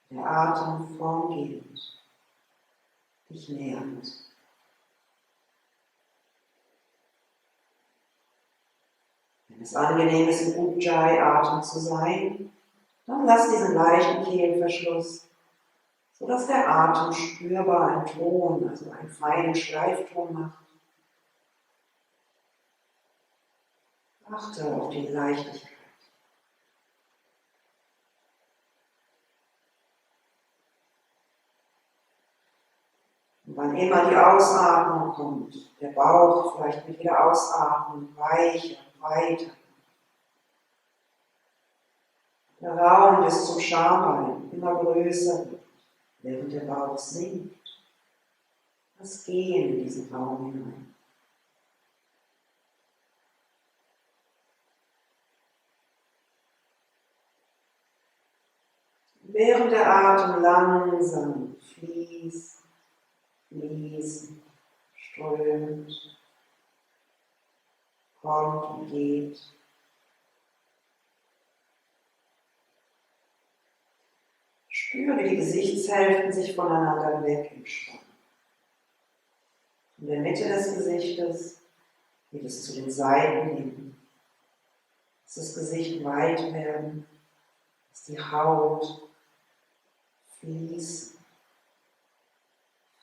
der Atem formgebend dich nährt. Wenn es angenehm ist, im Ujjayi-Atem zu sein, dann lass diesen leichten Kehlenverschluss, sodass der Atem spürbar einen Ton, also einen feinen Schleifton macht. Achte auf die Leichtigkeit. Und wann immer die Ausatmung kommt, der Bauch vielleicht mit jeder Ausatmung weicher, weiter. Der Raum bis zum Schambein immer größer wird, während der Bauch sinkt. Lass gehen in diesen Raum hinein. Während der Atem langsam fließt, strömt, kommt und geht. Spüre, wie die Gesichtshälften sich voneinander weg entspannen. In der Mitte des Gesichtes geht es zu den Seiten hin. Lass das Gesicht weit werden, dass die Haut fließt,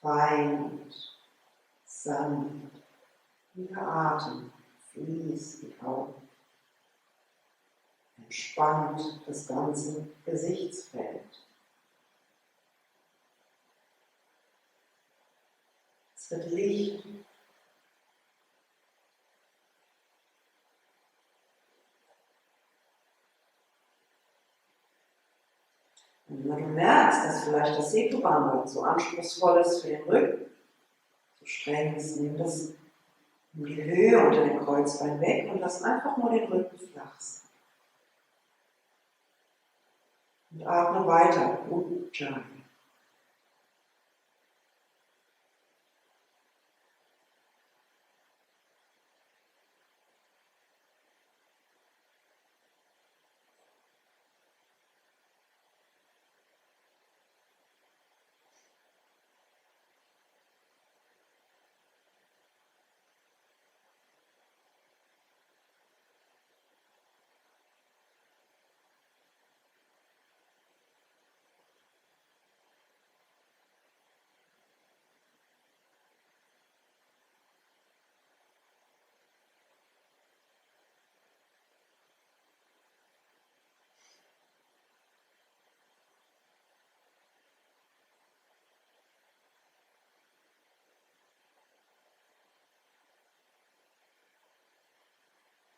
fein und sanft, wie der Atem fließt die Haut. Entspannt das ganze Gesichtsfeld. Es wird Licht. Und wenn du merkst, dass vielleicht das Setu-Bandha so anspruchsvoll ist für den Rücken, so streng ist, nimm das in die Höhe unter dem Kreuzbein weg und lass einfach nur den Rücken flach sein. Und atme weiter. Ujjayi.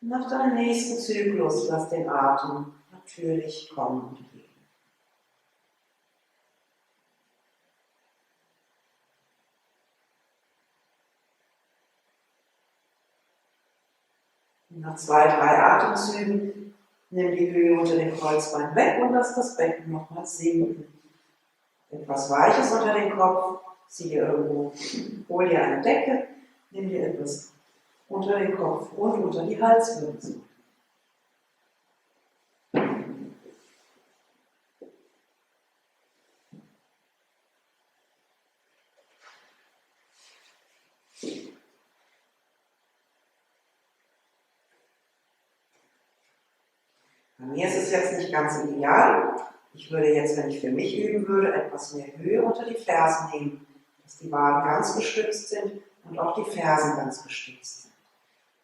Nach deinem nächsten Zyklus lass den Atem natürlich kommen und gehen. Nach 2, 3 Atemzügen nimm die Höhe unter dem Kreuzbein weg und lass das Becken nochmal sinken. Etwas Weiches unter den Kopf, ziehe irgendwo, hol dir eine Decke, nimm dir etwas unter den Kopf und unter die Halswirbelsäule. Bei mir ist es jetzt nicht ganz ideal. Ich würde jetzt, wenn ich für mich üben würde, etwas mehr Höhe unter die Fersen nehmen, dass die Waden ganz gestützt sind und auch die Fersen ganz gestützt sind.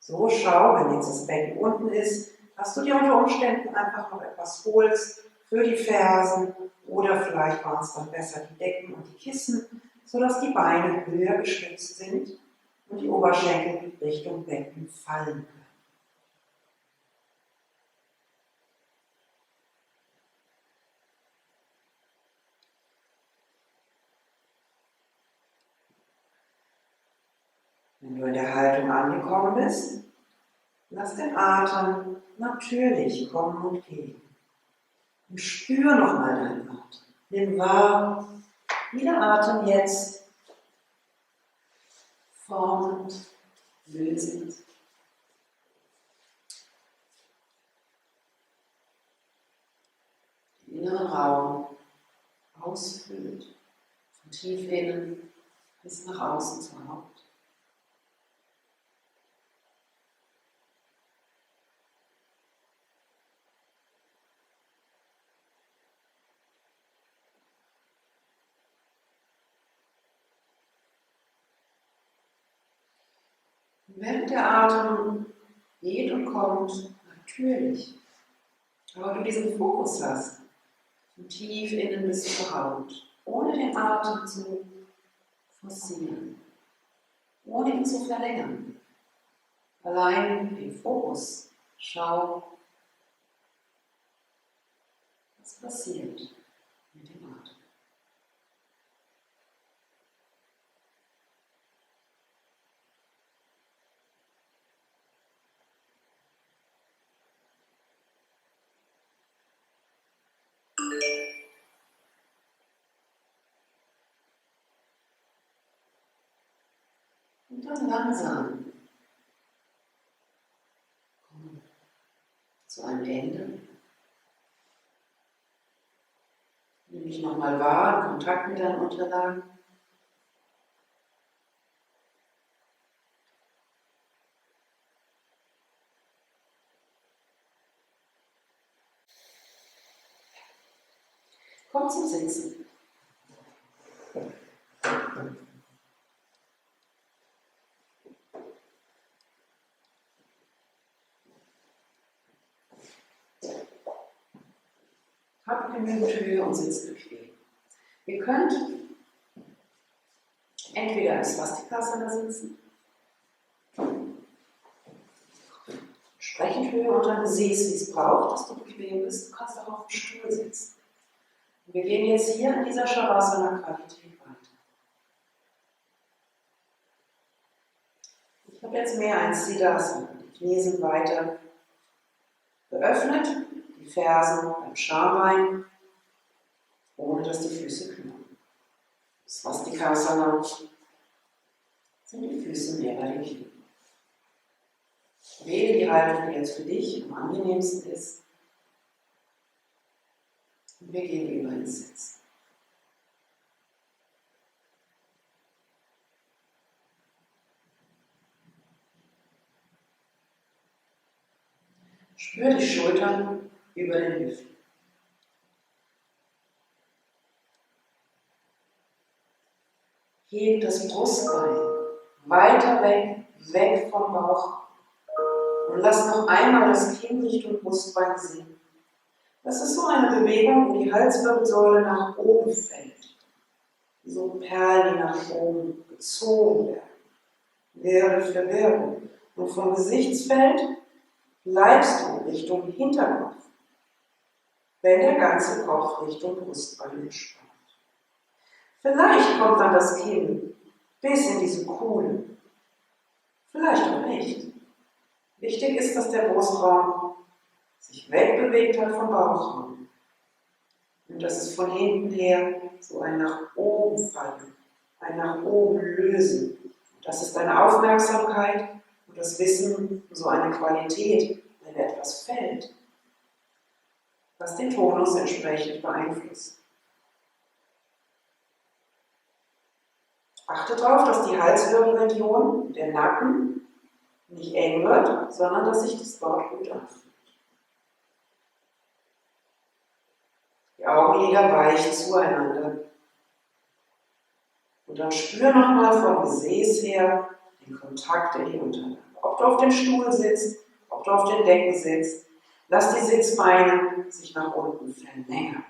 So, schau, wenn jetzt das Becken unten ist, dass du dir unter Umständen einfach noch etwas holst, für die Fersen oder vielleicht waren es dann besser die Decken und die Kissen, sodass die Beine höher gestützt sind und die Oberschenkel Richtung Becken fallen können. Wenn du in der Haltung angekommen bist, lass den Atem natürlich kommen und gehen. Und spür nochmal deinen Atem. Nimm wahr, wie der Atem jetzt formend, lösend, den inneren Raum ausfüllt, von tief innen bis nach außen zur Haut. Während der Atem geht und kommt, natürlich, aber du diesen Fokus hast, von tief innen bis zur Haut, ohne den Atem zu forcieren, ohne ihn zu verlängern, allein den Fokus, schau, was passiert mit dem Atem. Und dann langsam komm zu einem Ende. Nimm dich nochmal wahr, in Kontakt mit deinen Unterlagen. Komm zum Sitzen. Hab genügend Höhe und sitzt bequem. Ihr könnt entweder im Swastika-Asana sitzen, entsprechend Höhe unter dem Gesäß, wie es braucht, dass du bequem bist. Du kannst auch auf dem Stuhl sitzen. Und wir gehen jetzt hier in dieser Shavasana-Qualität weiter. Ich habe jetzt mehr als Siddhasana. Die Knie sind weiter geöffnet, die Fersen beim Schambein, ohne dass die Füße knurren. Swastika-Asana sind die Füße mehr bei den Knien. Wähle die Haltung, die jetzt für dich am angenehmsten ist. Und wir gehen über ins Sitzen. Spür die Schultern über den Hüften. Heb das Brustbein weiter weg vom Bauch. Und lass noch einmal das Kinn Richtung Brustbein sinken. Das ist so eine Bewegung, wo die Halswirbelsäule nach oben fällt. So Perlen, die nach oben gezogen werden. Wirbel für Wirbel. Und vom Gesichtsfeld bleibst du Richtung Hinterkopf, wenn der ganze Kopf Richtung Brustbein entspannt. Vielleicht kommt dann das Kinn bis in diese Kuhle. Vielleicht auch nicht. Wichtig ist, dass der Brustraum sich wegbewegt hat vom Bauchraum. Und dass es von hinten her so ein nach oben fallen, ein nach oben lösen. Und das ist deine Aufmerksamkeit und das Wissen, so eine Qualität, wenn etwas fällt, was den Tonus entsprechend beeinflusst. Achte darauf, dass die Halswirbelregion, der Nacken, nicht eng wird, sondern dass sich das dort gut anfühlt. Die Augenlider weich zueinander. Und dann spür nochmal vom Gesäß her den Kontakt in die Unterlage. Ob du auf dem Stuhl sitzt, ob du auf den Decken sitzt, Lass die Sitzbeine sich nach unten verlängern.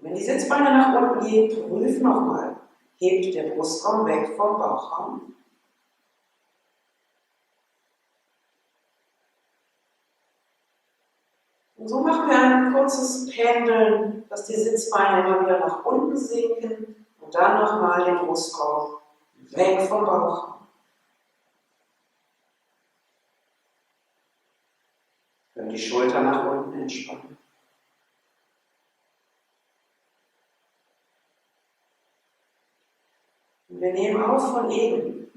Wenn die Sitzbeine nach unten gehen, prüf nochmal. Hebt der Brustraum weg vom Bauchraum. Und so machen wir ein kurzes Pendeln, dass die Sitzbeine immer wieder nach unten sinken und dann nochmal den Brustraum weg vom Bauchraum. Können die Schultern nach unten entspannen. Und wir nehmen auf von eben,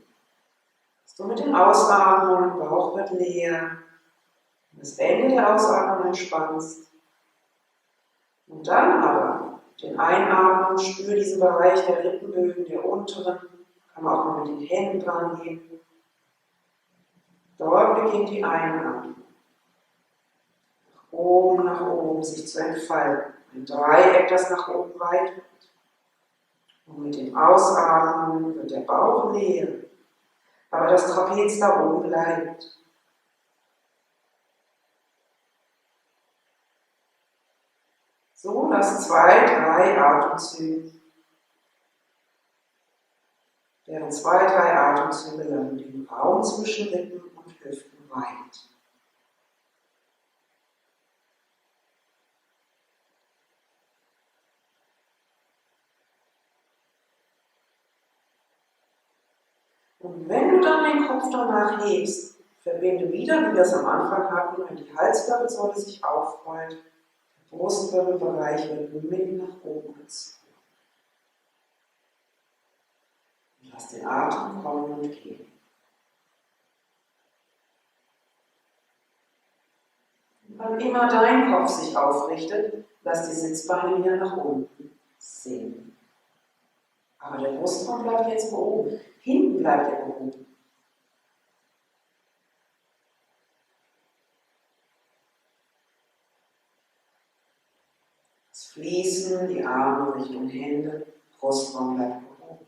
dass du mit den Ausatmungen Bauch wird leer, das Ende der Ausatmung entspannst. Und dann aber den Einatmen, spür diesen Bereich der Rippenbögen, der unteren, kann man auch mal mit den Händen dran gehen. Dort beginnt die Einatmung. Nach oben sich zu entfalten. Ein Dreieck, das nach oben weit wird. Und mit dem Ausatmen wird der Bauch leer, aber das Trapez da oben bleibt. So, lass 2, 3 Atemzüge. Während 2, 3 Atemzüge lang den Raum zwischen Rippen und Hüften weit. Und wenn du dann den Kopf danach hebst, verbinde wieder, wie wir es am Anfang hatten, wenn die Halswirbelsäule sich aufrollt, der Brustwirbelbereich wird mit nach oben gezogen. Und lass den Atem kommen und gehen. Und wann immer dein Kopf sich aufrichtet, lass die Sitzbeine wieder nach unten sinken. Aber der Brustraum bleibt jetzt gehoben. Hinten bleibt er gehoben. Das Fließen, die Arme Richtung Hände, Brustraum bleibt gehoben.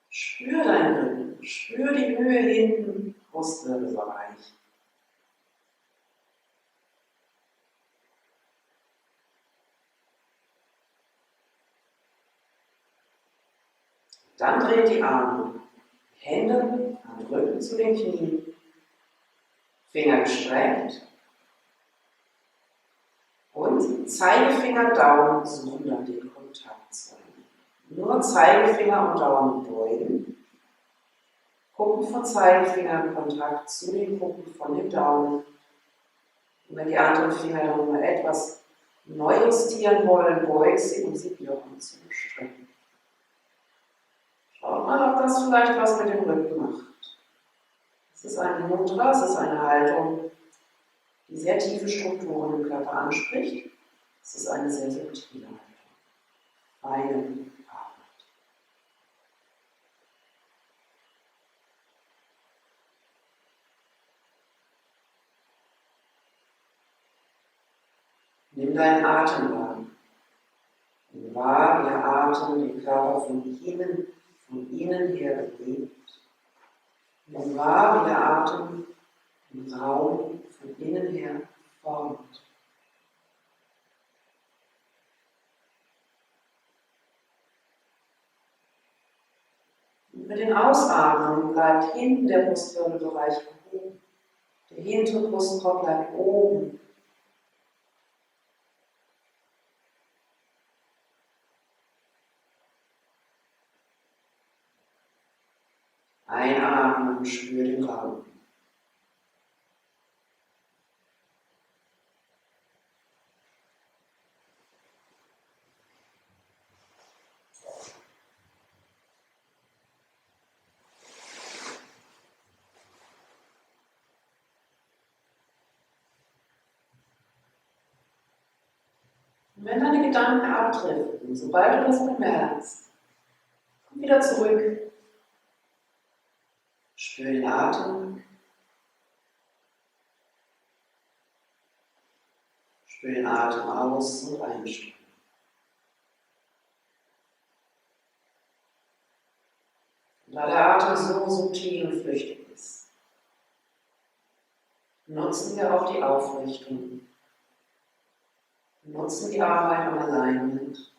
Spür deinen Rücken, spür die Höhe hinten, Brustwirbelbereich. Dann dreht die Arme, Hände am Rücken zu den Knien, Finger gestreckt und Zeigefinger, Daumen suchen dann den Kontakt zu. Nur Zeigefinger und Daumen beugen, Kuppen von Zeigefinger in Kontakt zu den Kuppen von den Daumen. Und wenn die anderen Finger dann mal etwas neu justieren wollen, beug sie, um sie wiederum zu strecken. Schaut mal, ob das vielleicht was mit dem Rücken macht. Es ist eine Mudra, es ist eine Haltung, die sehr tiefe Strukturen im Körper anspricht. Es ist eine sehr subtile Haltung. Feine Arbeit. Nimm deinen Atem wahr. Nimm wahr, wie der Atem den Körper von innen her bewegt. Nimm wahr, wie der Atem den Raum von innen her formt. Und mit den Ausatmungen bleibt hinten der Brustwirbelbereich gehoben. Der hintere Brustkorb bleibt oben. Einatmen und spür den Raum. Und wenn deine Gedanken abdriften, sobald du das bemerkst, komm wieder zurück. Spür den Atem. Spür den Atem aus und einströmen. Da der Atem so subtil und flüchtig ist, nutzen wir auch die Aufrichtung, nutzen die Arbeit am Alignment,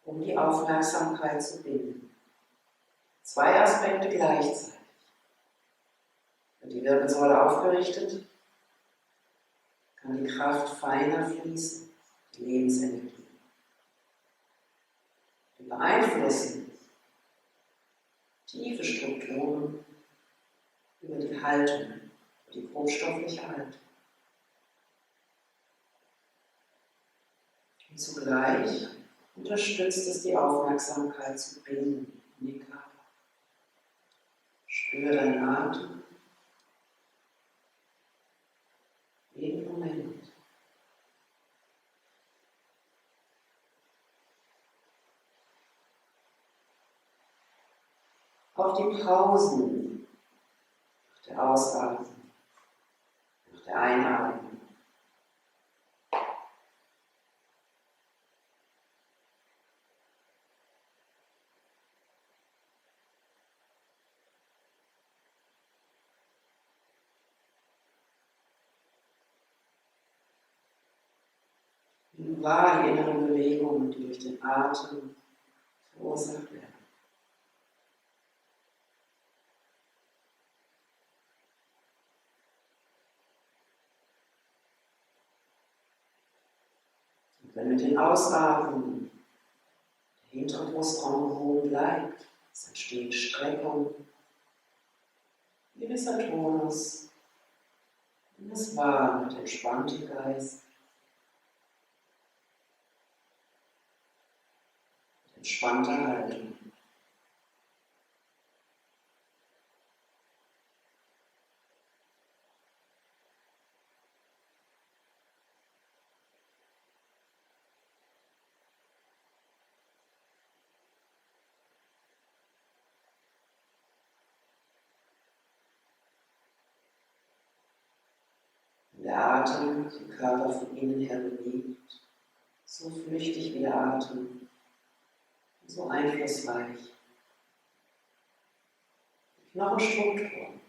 um die Aufmerksamkeit zu binden. Zwei Aspekte gleichzeitig. Wird die Wirbelsäule aufgerichtet, kann die Kraft feiner fließen, die Lebensenergie. Wir beeinflussen tiefe Strukturen über die Haltung, über die grobstoffliche Haltung. Und zugleich unterstützt es die Aufmerksamkeit zu binden in den Körper. Spüre deinen Atem jeden Moment. Auch die Pausen nach der Ausatmung, nach der Einatmung. Nimm wahr die inneren Bewegungen, die durch den Atem verursacht werden. Und wenn mit den Ausatmen der hintere Brustraum gehoben bleibt, es entsteht Streckung, gewisser Tonus, nimm es wahr mit entspanntem Geist, mit entspannter Haltung. Der Atem den Körper von innen her bewegt, so flüchtig wie der Atem, so einflussreich. Die Knochenstruktur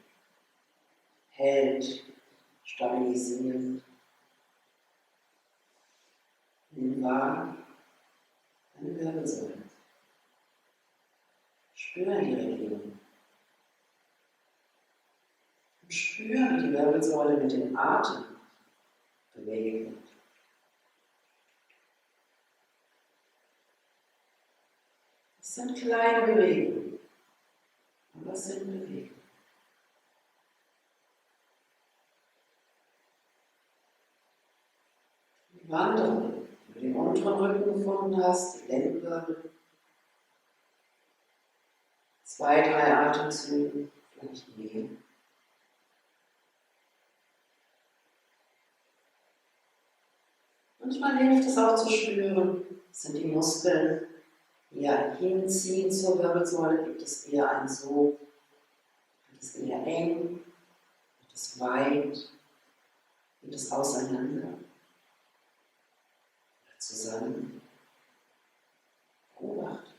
hält, stabilisiert. Nimm wahr deine Wirbelsäule. Spüre die Region. Und spüre, wie die Wirbelsäule mit dem Atem bewegt wird. Es sind kleine Bewegungen, aber es sind Bewegungen. Die Wanderung, die du den unteren Rücken gefunden hast, die Lendenwirbel. 2, 3 Atemzüge, vielleicht mehr. Manchmal hilft es auch zu spüren, sind die Muskeln, die ja hinziehen zur Wirbelsäule, gibt es eher einen Sog, wird es eher eng, wird es weit, wird es auseinander oder zusammen. Beobachte.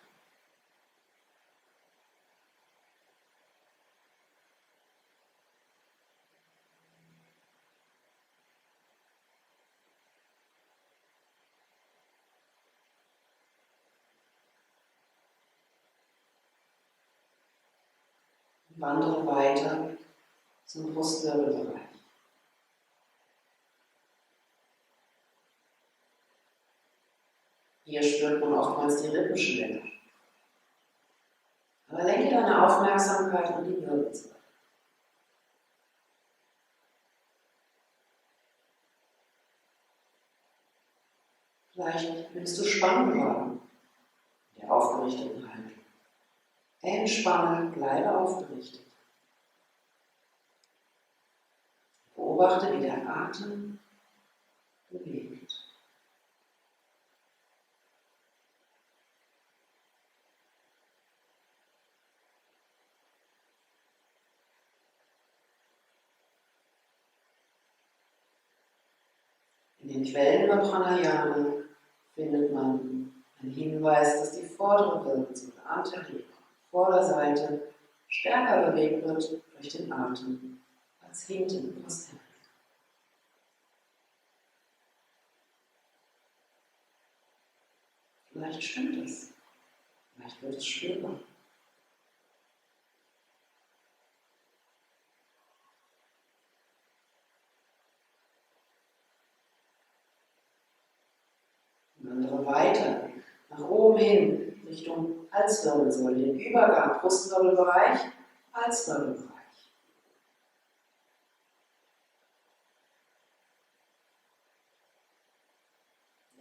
Wandere weiter zum Brustwirbelbereich. Hier spürt man oftmals die Rippenschwelle. Aber lenke deine Aufmerksamkeit an die Wirbelsäule. Vielleicht nimmst du Spannung wahr in der aufgerichteten Haltung. Entspanne, bleibe aufgerichtet. Beobachte, wie der Atem bewegt. In den Quellen über Pranayama findet man einen Hinweis, dass die vordere Wirbelsäule anterior Vorderseite stärker bewegt wird durch den Atem als hinten aus der Hand. Vielleicht stimmt es, vielleicht wird es spürbar. Und andere weiter, nach oben hin, Richtung Halswirbelsäule, den Übergang, Brustwirbelbereich, Halswirbelbereich.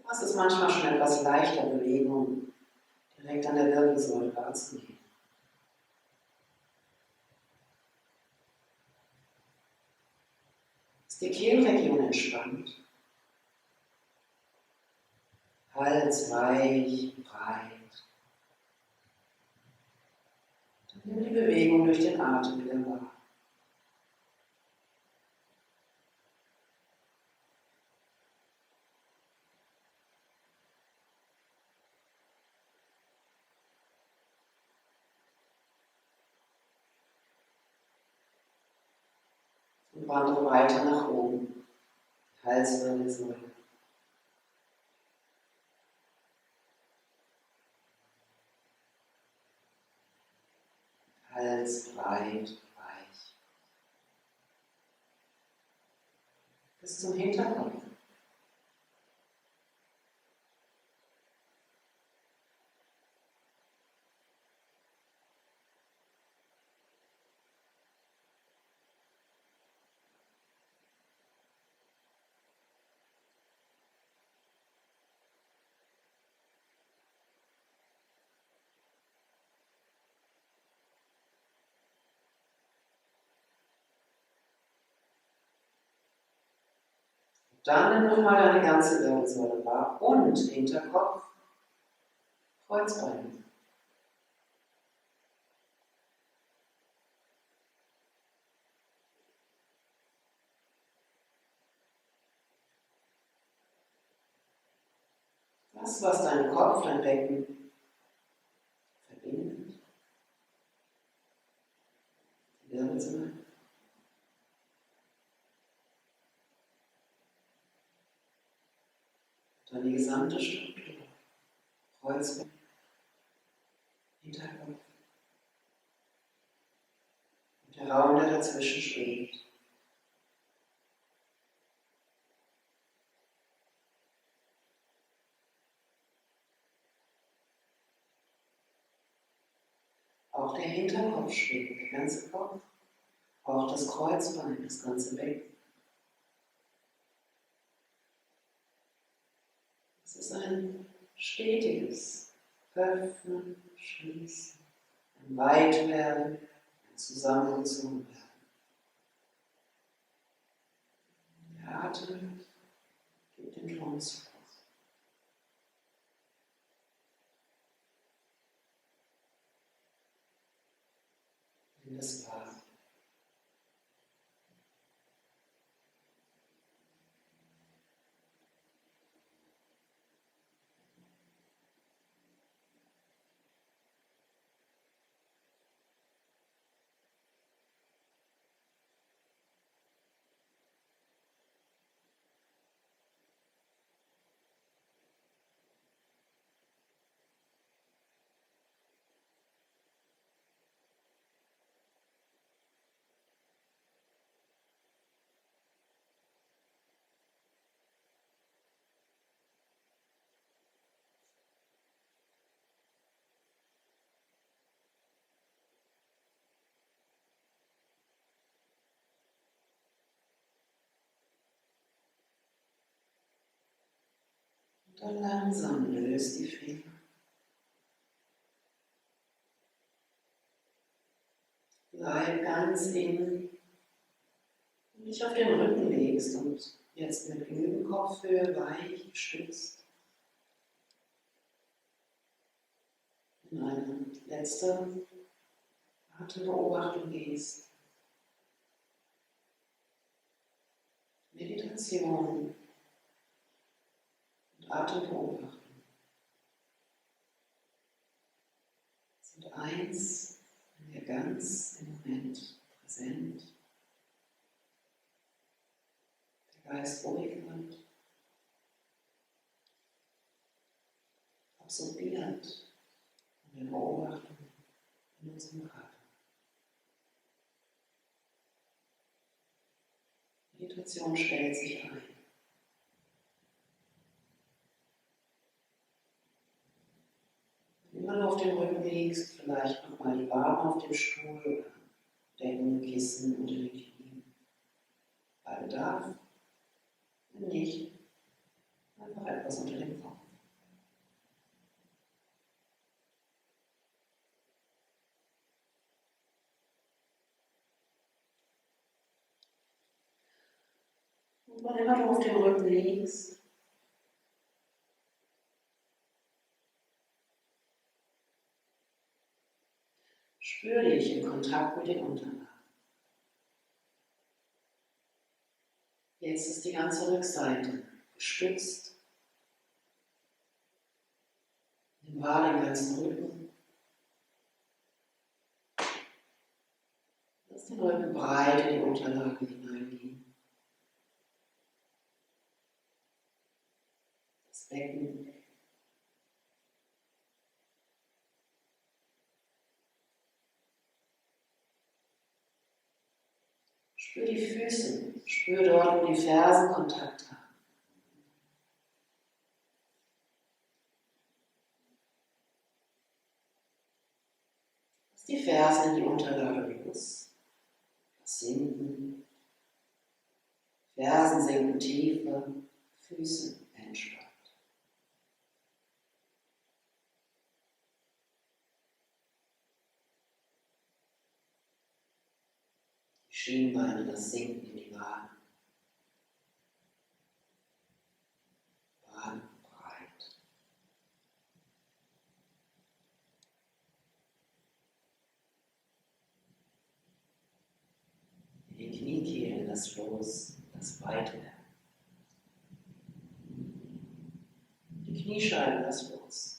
Das ist manchmal schon etwas leichter Bewegung, direkt an der Wirbelsäule wahrzunehmen. Ist die Kehlregion entspannt? Hals weich, breit. Dann nimm die Bewegung durch den Atem wieder wahr. Und wandere weiter nach oben. Halswirbelsäule. Hals breit, weich. Bis zum Hinterkopf. Dann nimm nochmal deine ganze Wirbelsäule wahr und Hinterkopf, Kreuzbein. Das, was deinen Kopf, dein Becken verbindet. Die Wirbelsäule. Dann die gesamte Struktur. Kreuzbein, Hinterkopf. Und der Raum, der dazwischen schwebt. Auch der Hinterkopf schwebt, der ganze Kopf. Auch das Kreuzbein, das ganze Becken. Es ist ein stetiges Öffnen, Schließen, ein Weitwerden, ein Zusammengezogen werden. Der Atem gibt den Ton zu. Nimm das wahr. Und dann langsam löst die Finger. Bleib ganz innen und dich auf den Rücken legst und jetzt mit genügend Kopfhöhe weich stützt. In eine letzte Atembeobachtung gehst. Meditation und Atembeobachtung Und eins, wenn wir ganz im Moment präsent, der Geist ruhig wird, absorbiert von den Beobachtungen in unserem Körper. Meditation stellt sich ein. Wenn du auf dem Rücken liegst, vielleicht nochmal die Arme auf dem Stuhl oder Decken, Kissen unter den Knien. Bei Bedarf, wenn nicht, einfach etwas unter dem Kopf. Und wann immer du auf dem Rücken liegst, spür dich in Kontakt mit den Unterlagen. Jetzt ist die ganze Rückseite gestützt. Nimm wahr den ganzen Rücken. Lass den Rücken breit in die Unterlage hineingehen. Das Becken. Spür die Füße, spür dort, wo die Fersen Kontakt haben. Lass die Fersen in die Unterlage los. Lass sinken. Fersen sinken tiefer, Füße entspannt. Schienbeine, das Sinken in die Waden. Waden breit. In die Kniekehlen das Los, das Weitwerden. Die Kniescheiben das Los.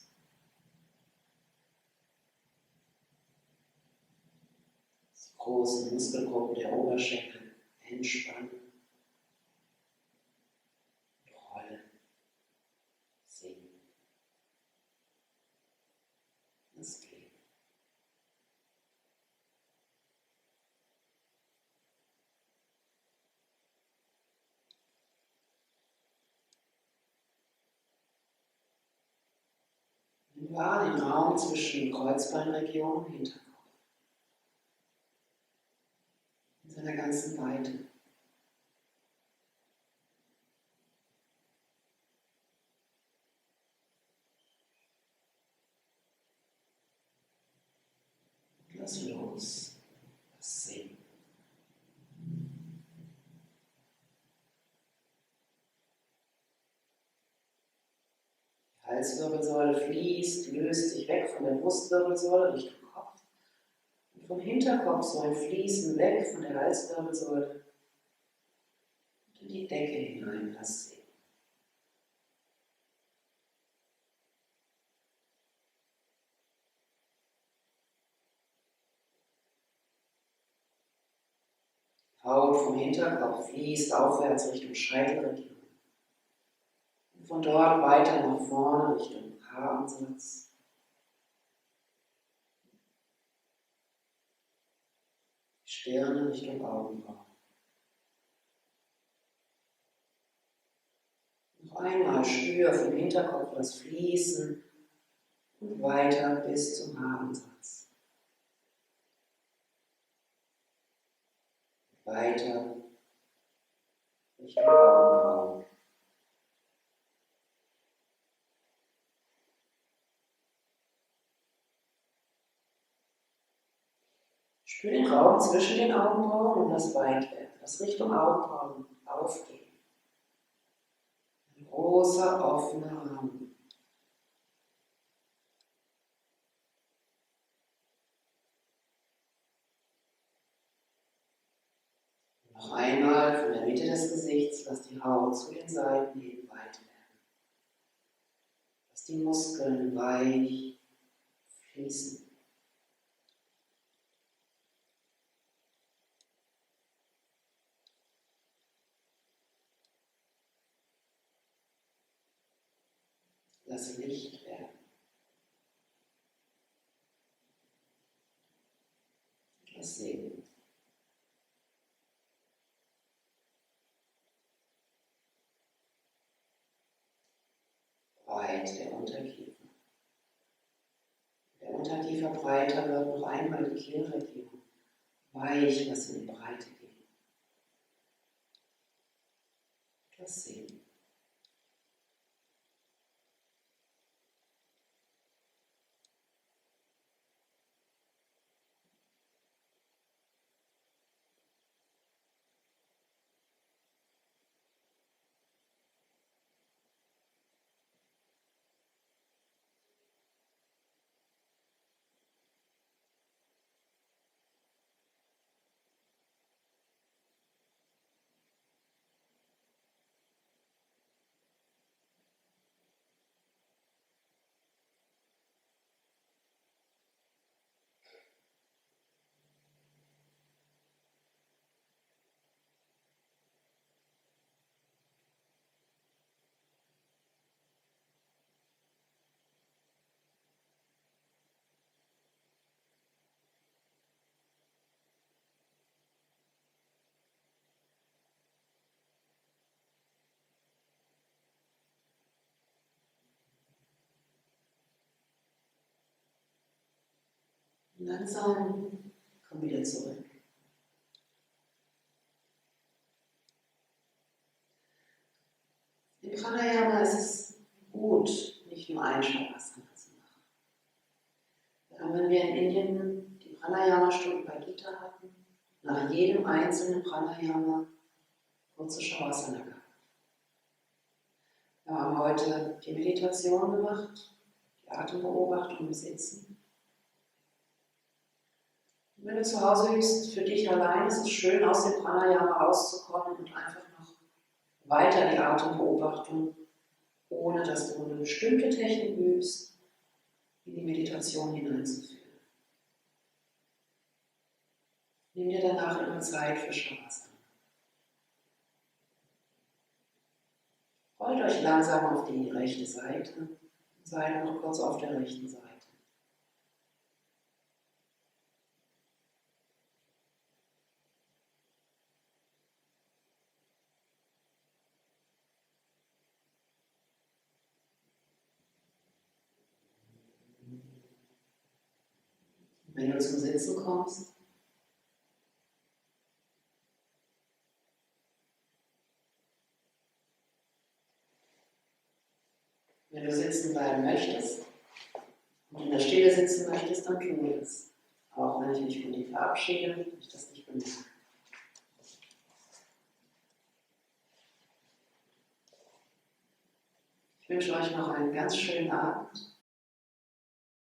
Große Muskelgruppen der Oberschenkel entspannen, rollen, sinken. Das geht. Nimm wahr den Raum zwischen Kreuzbeinregion und Hinterkopf. In seiner ganzen Weite. Und lass los, lass sinken. Die Halswirbelsäule fließt, löst sich weg von der Brustwirbelsäule Richtung Kopf. Und vom Hinterkopf so ein Fließen weg von der Halswirbelsäule und in die Decke hinein lass sinken. Die Haut vom Hinterkopf fließt aufwärts Richtung Scheitelregion. Und von dort weiter nach vorne Richtung Haaransatz. Stirne Richtung Augenbrauen. Noch einmal spür vom Hinterkopf das Fließen und weiter bis zum Haaransatz. Weiter Richtung Augenbrauen. Spür den Raum zwischen den Augenbrauen und das Weitwerden, das Richtung Augenbrauen aufgehen. Ein großer, offener Raum. Und noch einmal von der Mitte des Gesichts, lass die Haut zu den Seiten hin weit werden. Lass die Muskeln weich fließen. Lass Licht werden. Lass Segen. Breit der Unterkiefer. Der Unterkiefer breiter wird, noch einmal die Kehlregion. Weich, lass in die Breite gehen. Lass Segen. Langsam komm wieder zurück. Im Pranayama ist es gut, nicht nur einen Shavasana zu machen. Wenn wir in Indien die Pranayama-Stunden bei Gita hatten, nach jedem einzelnen Pranayama kurze Shavasana gehabt. Wir haben heute die Meditation gemacht, die Atembeobachtung im Sitzen. Und wenn du zu Hause übst, für dich allein, ist es schön, aus dem Pranayama rauszukommen und einfach noch weiter die Atembeobachtung, ohne dass du eine bestimmte Technik übst, in die Meditation hineinzuführen. Nimm dir danach immer Zeit für Shavasana. Rollt euch langsam auf die rechte Seite und seid noch kurz auf der rechten Seite. Wenn du zum Sitzen kommst, wenn du sitzen bleiben möchtest und in der Stille sitzen möchtest, dann tu es. Auch wenn ich mich von dir verabschiede, wenn ich das nicht bemerke. Ich wünsche euch noch einen ganz schönen Abend.